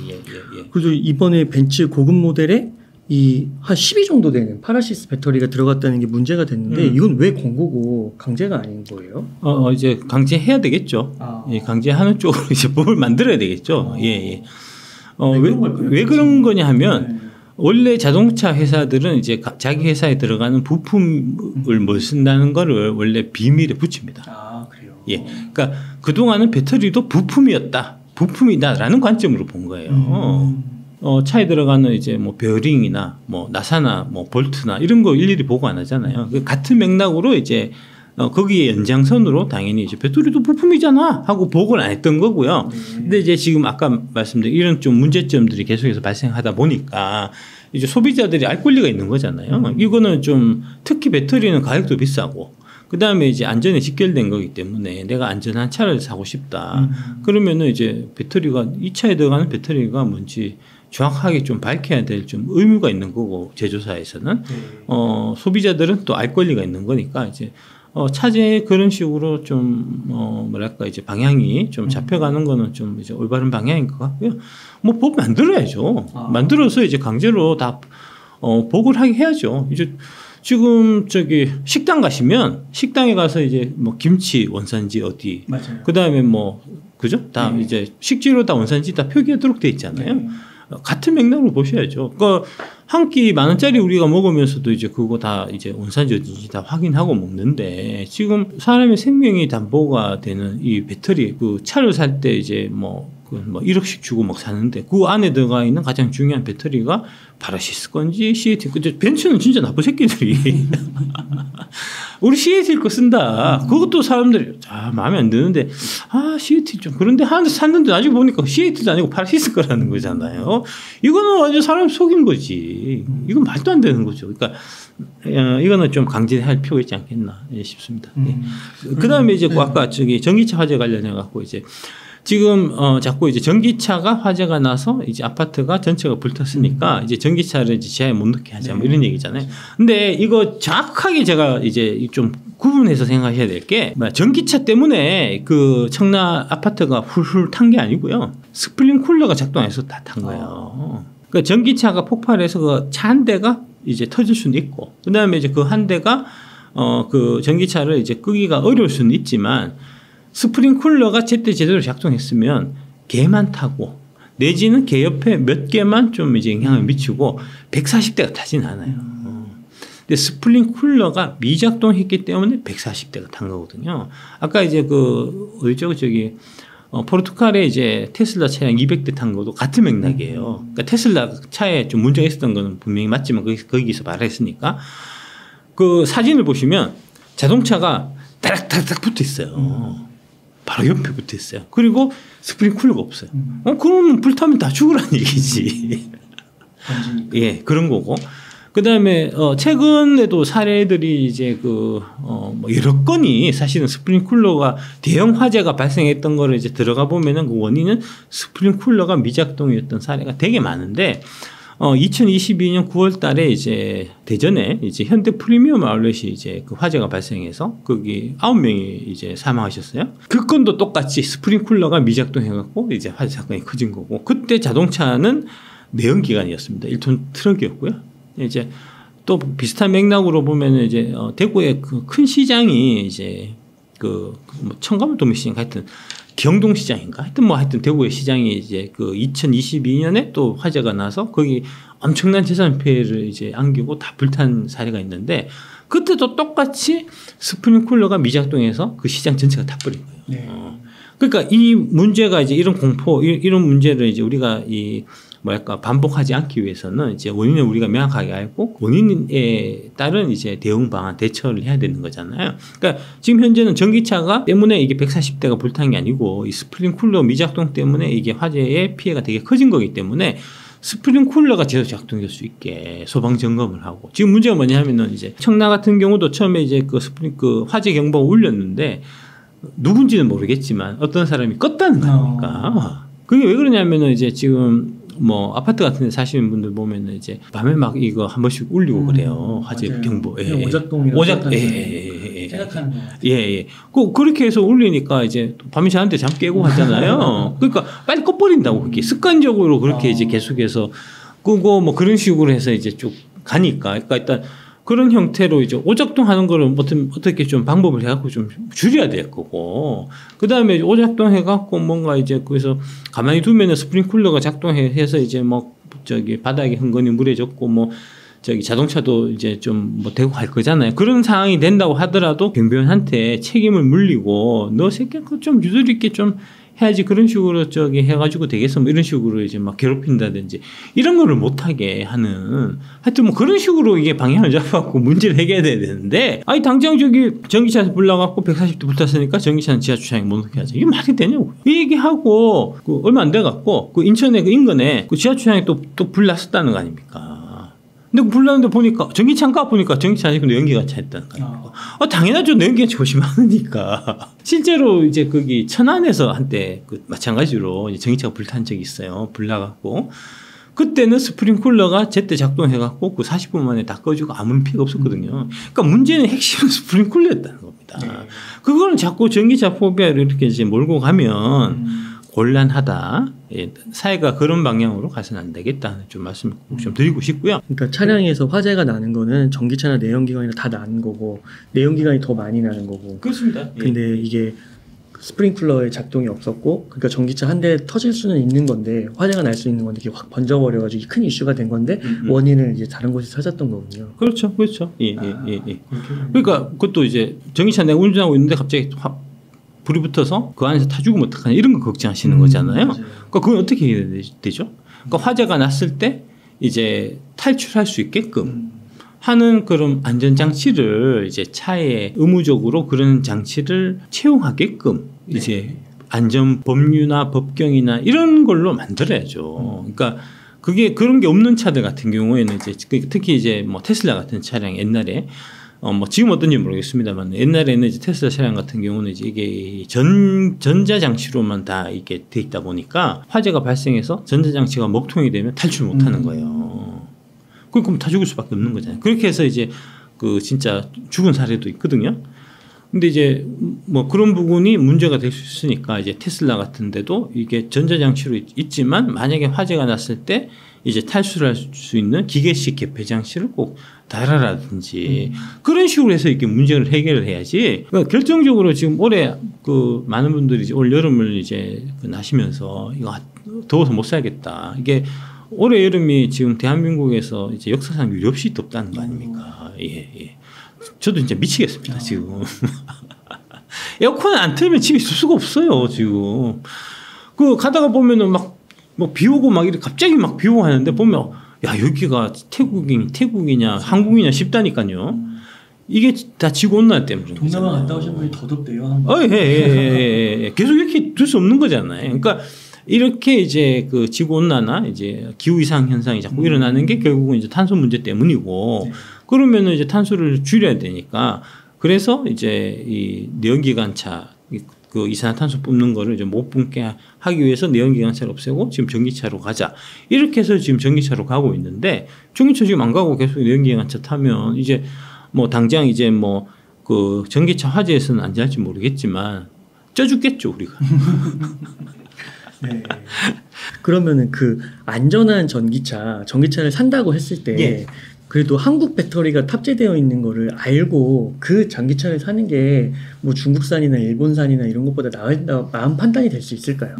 그래서 이번에 벤츠 고급 모델에 이 한 12 정도 되는 파라시스 배터리가 들어갔다는 게 문제가 됐는데 이건 왜 권고고 강제가 아닌 거예요? 이제 강제해야 되겠죠. 예, 강제하는 쪽으로 이제 법을 만들어야 되겠죠. 예. 왜 그런 거냐 하면 원래 자동차 회사들은 이제 자기 회사에 들어가는 부품을 뭘 쓴다는 거를 원래 비밀에 붙입니다. 아, 그래요? 예. 그러니까 그동안은 배터리도 부품이다라는 관점으로 본 거예요. 차에 들어가는 이제 뭐 베어링이나 뭐 나사나 뭐 볼트나 이런 거 일일이 보고 안 하잖아요. 같은 맥락으로 이제 거기에 연장선으로 당연히 이제 배터리도 부품이잖아 하고 보고를 안 했던 거고요. 근데 이제 지금 아까 말씀드린 이런 좀 문제점들이 계속해서 발생하다 보니까 이제 소비자들이 알 권리가 있는 거잖아요. 이거는 좀 특히 배터리는 가격도 비싸고 그 다음에 이제 안전에 직결된 거기 때문에 내가 안전한 차를 사고 싶다. 그러면은 이제 배터리가 이 차에 들어가는 배터리가 뭔지 정확하게 좀 밝혀야 될 좀 의무가 있는 거고 제조사에서는 소비자들은 또 알 권리가 있는 거니까 이제 차제에 그런 식으로 좀 뭐랄까 이제 방향이 좀 잡혀가는 거는 좀 이제 올바른 방향인 것 같고요. 뭐 법 만들어야죠. 만들어서 이제 강제로 다 보고를 하게 해야죠. 이제 지금 식당 가시면 식당에 가서 이제 뭐 김치 원산지 어디, 맞아요. 그 다음에 뭐 그죠? 다 이제 식재료 다 원산지 다 표기하도록 돼 있잖아요. 같은 맥락으로 보셔야죠. 그러니까 한 끼 10,000원짜리 우리가 먹으면서도 이제 그거 다 이제 원산지 어딘지 다 확인하고 먹는데 지금 사람의 생명이 담보가 되는 이 배터리 그 차를 살 때 이제 뭐 뭐 1억씩 주고 막 사는데 그 안에 들어가 있는 가장 중요한 배터리가 파라시스 건지 CAT 건지 벤츠는 진짜 나쁜 새끼들이 우리 CAT 거 쓴다. 그것도 사람들이 마음에 안 드는데 CAT 좀 그런데 하나 샀는데 나중에 보니까 CAT도 아니고 파라시스 거라는 거잖아요. 이거는 완전 사람 속인 거지. 이건 말도 안 되는 거죠. 그러니까 이거는 좀 강제할 필요가 있지 않겠나 싶습니다. 그다음에 이제 아까 저기 전기차 화재 관련해 갖고 이제 지금 자꾸 이제 전기차가 화재가 나서 이제 아파트가 전체가 불탔으니까 이제 전기차를 이제 지하에 못 넣게 하자 뭐 이런 얘기잖아요. 근데 이거 정확하게 제가 이제 좀 구분해서 생각해야 될 게 전기차 때문에 그 청라 아파트가 훌훌 탄 게 아니고요. 스프링 쿨러가 작동해서 다 탄 거예요. 그러니까 전기차가 폭발해서 그 차 한 대가 이제 터질 수는 있고, 그 다음에 이제 그 한 대가 그 전기차를 이제 끄기가 어려울 수는 있지만 스프링 쿨러가 제때 제대로 작동했으면 걔만 타고 내지는 걔 옆에 몇 개만 좀 이제 영향을 미치고 140대가 타진 않아요. 근데 스프링 쿨러가 미작동했기 때문에 140대가 탄 거거든요. 아까 이제 그 어디죠 저기 포르투갈에 이제 테슬라 차량 200대 탄 것도 같은 맥락이에요. 그러니까 테슬라 차에 좀 문제가 있었던 거는 분명히 맞지만 거기서 말했으니까 그 사진을 보시면 자동차가 따락따락 붙어 있어요. 바로 옆에 붙어 있어요. 그리고 스프링 쿨러가 없어요. 그러면 불타면 다 죽으라는 얘기지. 예, 그런 거고. 그 다음에 최근에도 사례들이 이제 뭐 여러 건이 사실은 스프링 쿨러가 대형 화재가 발생했던 거를 이제 들어가 보면은 그 원인은 스프링 쿨러가 미작동이었던 사례가 되게 많은데 2022년 9월 달에 이제 대전에 이제 현대 프리미엄 아울렛이 이제 그 화재가 발생해서 거기 9명이 이제 사망하셨어요. 그 건도 똑같이 스프링 쿨러가 미작동해갖고 이제 화재 사건이 커진 거고, 그때 자동차는 내연기관이었습니다. 1톤 트럭이었고요. 이제 또 비슷한 맥락으로 보면은 이제 대구의 그 큰 시장이 이제 뭐 청가물 도매시장 하여튼 경동시장인가 하여튼 대구의 시장이 이제 그 2022년에 또 화재가 나서 거기 엄청난 재산 피해를 이제 안기고 다 불탄 사례가 있는데, 그때도 똑같이 스프링 쿨러가 미작동해서 그 시장 전체가 다 버린 거예요. 네. 그러니까 이 문제가 이제 이런 공포 이런 문제를 이제 우리가 반복하지 않기 위해서는 이제 원인을 우리가 명확하게 알고 원인에 따른 이제 대응 방안 대처를 해야 되는 거잖아요. 그러니까 지금 현재는 전기차가 때문에 이게 140대가 불탄 게 아니고 이 스프링 쿨러 미작동 때문에 이게 화재의 피해가 되게 커진 거기 때문에 스프링 쿨러가 제대로 작동될 수 있게 소방 점검을 하고, 지금 문제가 뭐냐면은 이제 청라 같은 경우도 처음에 이제 그 화재 경보가 울렸는데 누군지는 모르겠지만 어떤 사람이 껐다는 거니까. 그게 왜 그러냐면은 이제 지금 뭐 아파트 같은 데 사시는 분들 보면은 이제 밤에 막 이거 한 번씩 울리고 그래요. 화재 맞아요. 경보. 오작동이라고 생각하는 거. 예. 그렇게 해서 울리니까 이제 밤에 자는데 잠 깨고 하잖아요. 그러니까 빨리 꺼버린다고 그게 습관적으로 그렇게 이제 계속해서 끄고 뭐 그런 식으로 해서 이제 쭉 가니까. 그러니까 일단 그런 형태로 이제 오작동하는 거를 어떻게 좀 방법을 해갖고 좀 줄여야 될 거고, 그 다음에 오작동 해갖고 뭔가 이제 그래서 가만히 두면은 스프링 쿨러가 작동해서 이제 뭐 저기 바닥에 흥건히 물에 젖고 뭐 저기 자동차도 이제 좀 뭐 대고 갈 거잖아요. 그런 상황이 된다고 하더라도 경비원한테 책임을 물리고 너 새끼 그 좀 유도리 있게 좀 해야지, 그런 식으로 저기 해가지고 되겠어 뭐 이런 식으로 이제 막 괴롭힌다든지 이런 거를 못하게 하는, 하여튼 뭐 그런 식으로 이게 방향을 잡아갖고 문제를 해결해야 되는데, 아니 당장 저기 전기차에서 불나갖고 140대 붙었으니까 전기차는 지하 주차장에 못 넣게 하자, 이게 말이 되냐고. 이 얘기하고 그 얼마 안 돼갖고 그 인천에 그 인근에 그 지하 주차장에 또 불 났었다는 거 아닙니까? 근데 불났는데 보니까 전기차인가 보니까 전기차 아니고 내연기관 차였다는 거예요. 당연하죠. 내연기관 차 훨씬 많으니까. 실제로 이제 거기 천안에서 한때 그 마찬가지로 이제 전기차가 불탄 적이 있어요. 불나갖고 그때는 스프링 쿨러가 제때 작동해갖고 그 40분 만에 다 꺼지고 아무런 피해가 없었거든요. 그러니까 문제는 핵심은 스프링 쿨러였다는 겁니다. 그거는 자꾸 전기차 포비아를 이렇게 이제 몰고 가면 곤란하다. 예, 사회가 그런 방향으로 가서는 안 되겠다는 좀 말씀 좀 드리고 싶고요. 그러니까 차량에서 화재가 나는 거는 전기차나 내연기관이나 다 나는 거고 내연기관이 더 많이 나는 거고. 그렇습니다. 근데 이게 스프링쿨러의 작동이 없었고, 그러니까 전기차 한 대 터질 수는 있는 건데 화재가 날 수 있는 건데 이게 확 번져버려가지고 큰 이슈가 된 건데 원인을 이제 다른 곳에 찾았던 거군요. 그렇죠. 예. 그러니까 그것도 이제 전기차 내가 운전하고 있는데 갑자기 불이 붙어서 그 안에서 타 죽으면 어떡하냐 이런 거 걱정하시는 거잖아요. 맞아요. 그러니까 그건 어떻게 해야 되죠? 그러니까 화재가 났을 때 이제 탈출할 수 있게끔 하는 그런 안전장치를 이제 차에 의무적으로 그런 장치를 채용하게끔 이제 안전 법률이나 법경이나 이런 걸로 만들어야죠. 그러니까 그게 그런 게 없는 차들 같은 경우에는 이제 특히 이제 뭐 테슬라 같은 차량 옛날에 뭐 지금 어떤지 모르겠습니다만 옛날에는 이제 테슬라 차량 같은 경우는 이제 이게 전자 장치로만 다 이게 돼 있다 보니까 화재가 발생해서 전자 장치가 먹통이 되면 탈출 못 하는 거예요. 그럼 다 죽을 수밖에 없는 거잖아요. 그렇게 해서 이제 그 진짜 죽은 사례도 있거든요. 근데 이제 뭐 그런 부분이 문제가 될 수 있으니까 이제 테슬라 같은 데도 이게 전자장치로 있지만 만약에 화재가 났을 때 이제 탈출할 수 있는 기계식 개폐 장치를 꼭 달아라든지 그런 식으로 해서 이렇게 문제를 해결을 해야지. 그러니까 결정적으로 지금 올해 그 많은 분들이 이제 올 여름을 이제 나시면서 이거 더워서 못 살겠다. 이게 올해 여름이 지금 대한민국에서 이제 역사상 유례 없이 덥다는 거 아닙니까? 예. 저도 진짜 미치겠습니다, 지금. 에어컨 안 틀면 집에 있을 수가 없어요, 지금. 그 가다가 보면은 막 비 오고 막 이렇게 갑자기 막 비 오고 하는데 보면 야, 여기가 태국이냐 한국이냐 싶다니까요. 이게 다 지구온난화 때문에. 동남아 갔다 오신 분이 더 덥대요. 예. 계속 이렇게 둘 수 없는 거잖아요. 그러니까 이렇게 이제 그 지구온난화 이제 기후 이상 현상이 자꾸 일어나는 게 결국은 이제 탄소 문제 때문이고 그러면은 이제 탄소를 줄여야 되니까 그래서 이제 이 내연기관차 그 이산화탄소 뿜는 거를 이제 못 뿜게 하기 위해서 내연기관차를 없애고 지금 전기차로 가자 이렇게 해서 지금 전기차로 가고 있는데 전기차 지금 안 가고 계속 내연기관차 타면 이제 뭐 당장 이제 뭐 그 전기차 화재에서는 안 될지 모르겠지만 쪄 죽겠죠 우리가. 네. 그러면은 그 안전한 전기차를 산다고 했을 때 그래도 한국 배터리가 탑재되어 있는 거를 알고 그 전기차를 사는 게 뭐 중국산이나 일본산이나 이런 것보다 나은 판단이 될 수 있을까요?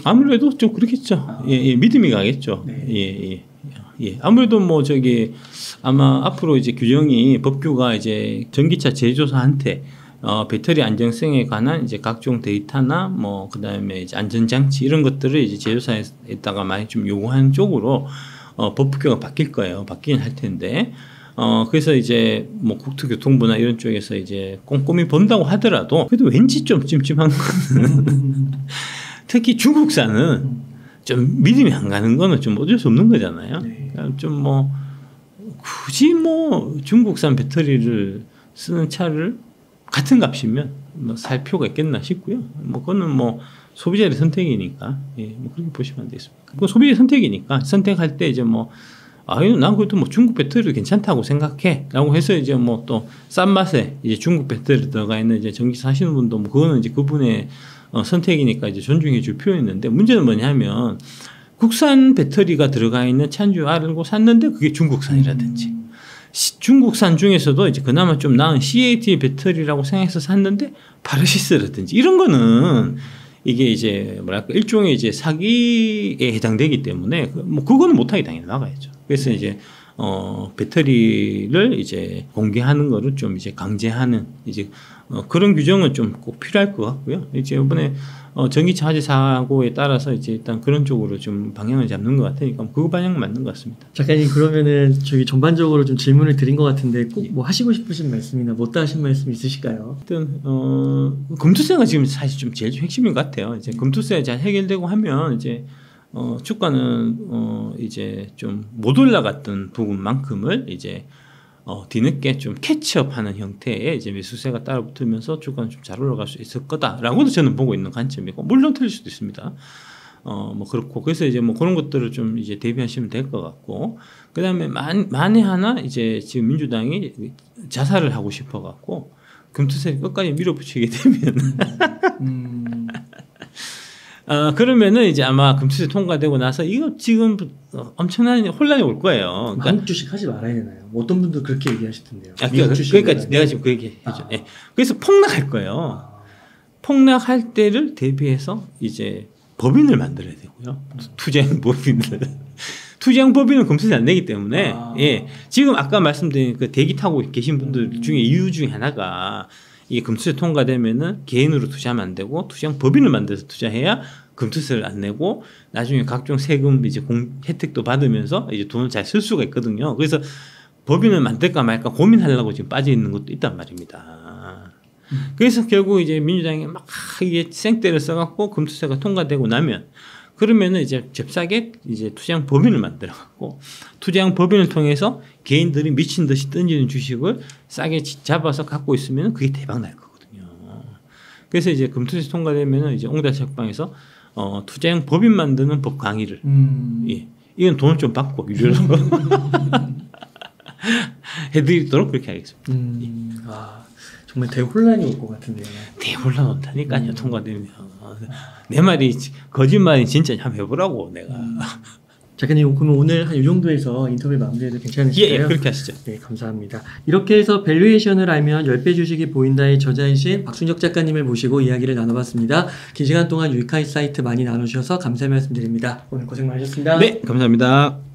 아무래도 좀 그렇겠죠. 예, 믿음이 가겠죠. 예. 아무래도 뭐 저기 아마 앞으로 이제 규정이 법규가 이제 전기차 제조사한테 배터리 안정성에 관한 이제 각종 데이터나 뭐 그다음에 이제 안전장치 이런 것들을 이제 제조사에다가 많이 좀 요구하는 쪽으로 법규가 바뀔 거예요. 바뀌긴 할 텐데 그래서 이제 뭐 국토교통부나 이런 쪽에서 이제 꼼꼼히 본다고 하더라도 그래도 왠지 좀 찜찜한 거는 특히 중국산은 좀 믿음이 안 가는 거는 좀 어쩔 수 없는 거잖아요. 좀 뭐 굳이 뭐 중국산 배터리를 쓰는 차를 같은 값이면 뭐 살 필요가 있겠나 싶고요. 뭐 그거는 뭐 소비자의 선택이니까 뭐 그렇게 보시면 안 되겠습니까? 그건 소비자의 선택이니까 선택할 때 이제 뭐 난 그래도 뭐 중국 배터리도 괜찮다고 생각해라고 해서 이제 뭐 또 싼 맛에 이제 중국 배터리 들어가 있는 이제 전기차 사시는 분도 뭐 그거는 이제 그분의 선택이니까 이제 존중해 줄 필요 있는데 문제는 뭐냐면 국산 배터리가 들어가 있는 차인 줄 알고 샀는데 그게 중국산이라든지 중국산 중에서도 이제 그나마 좀 나은 CAT 배터리라고 생각해서 샀는데 파르시스라든지 이런 거는 이게 이제 뭐랄까 일종의 이제 사기에 해당되기 때문에 뭐 그거는 못하게 당연히 나가야죠. 그래서 이제 배터리를 이제 공개하는 거를 좀 이제 강제하는 이제 그런 규정은 좀 꼭 필요할 것 같고요. 이제 이번에 전기차 화재 사고에 따라서 이제 일단 그런 쪽으로 좀 방향을 잡는 것 같으니까 그거 방향 맞는 것 같습니다. 작가님 그러면은 저기 전반적으로 좀 질문을 드린 것 같은데 꼭 뭐 하시고 싶으신 말씀이나 못다 하신 말씀 있으실까요? 일단 금투세가 지금 사실 좀 제일 핵심인 것 같아요. 이제 금투세 잘 해결되고 하면 이제 주가는 이제 좀 못 올라갔던 부분만큼을 이제 뒤늦게 좀 캐치업하는 형태의 이제 매수세가 따라 붙으면서 주가는 좀 잘 올라갈 수 있을 거다라고도 저는 보고 있는 관점이고 물론 틀릴 수도 있습니다. 뭐 그렇고 그래서 이제 뭐 그런 것들을 좀 이제 대비하시면 될 것 같고 그다음에 만에 하나 이제 지금 민주당이 자살을 하고 싶어 갖고 금투세를 끝까지 밀어붙이게 되면 그러면은 이제 아마 금투세 통과되고 나서 이거 지금 엄청난 혼란이 올 거예요. 그러니까 한국 주식 하지 말아야 되나요? 어떤 분도 그렇게 얘기하시던데요. 그러니까 내가 지금 그 얘기 해줘. 그래서 폭락할 거예요. 폭락할 때를 대비해서 이제 법인을 만들어야 되고요. 투자형 법인을. 투자형 법인은 금투세 안 내기 때문에 지금 아까 말씀드린 그 대기 타고 계신 분들 중에 이유 중에 하나가 이 금투세 통과되면은 개인으로 투자하면 안 되고 투자형 법인을 만들어서 투자해야 금투세를 안 내고 나중에 각종 세금 이제 혜택도 받으면서 이제 돈을 잘 쓸 수가 있거든요. 그래서 법인을 만들까 말까 고민하려고 지금 빠져 있는 것도 있단 말입니다. 그래서 결국 이제 민주당이 막 이게 생떼를 써갖고 금투세가 통과되고 나면 그러면은 이제 잽싸게 이제 투자형 법인을 만들어갖고 투자형 법인을 통해서 개인들이 미친 듯이 던지는 주식을 싸게 잡아서 갖고 있으면 그게 대박 날 거거든요. 그래서 이제 금투세 통과되면은 이제 옹달책방에서 투자형 법인 만드는 법 강의를 예. 이건 돈을 좀 받고 유료로 해드리도록 그렇게 하겠습니다. 아, 정말 대혼란이 올 것 같은데요. 대혼란 온다니까요. 통과되면. 내 말이 거짓말이 진짜 한번 해보라고 내가. 작가님 그러면 오늘 한 이 정도에서 인터뷰 마무리해도 괜찮으실까요? 예, 그렇게 하시죠. 네, 감사합니다. 이렇게 해서 밸류에이션을 알면 10배 주식이 보인다의 저자이신 박순적 작가님을 모시고 이야기를 나눠봤습니다. 긴 시간 동안 유익한 사이트 많이 나눠주셔서 감사의 말씀드립니다. 오늘 고생 많으셨습니다. 네, 감사합니다.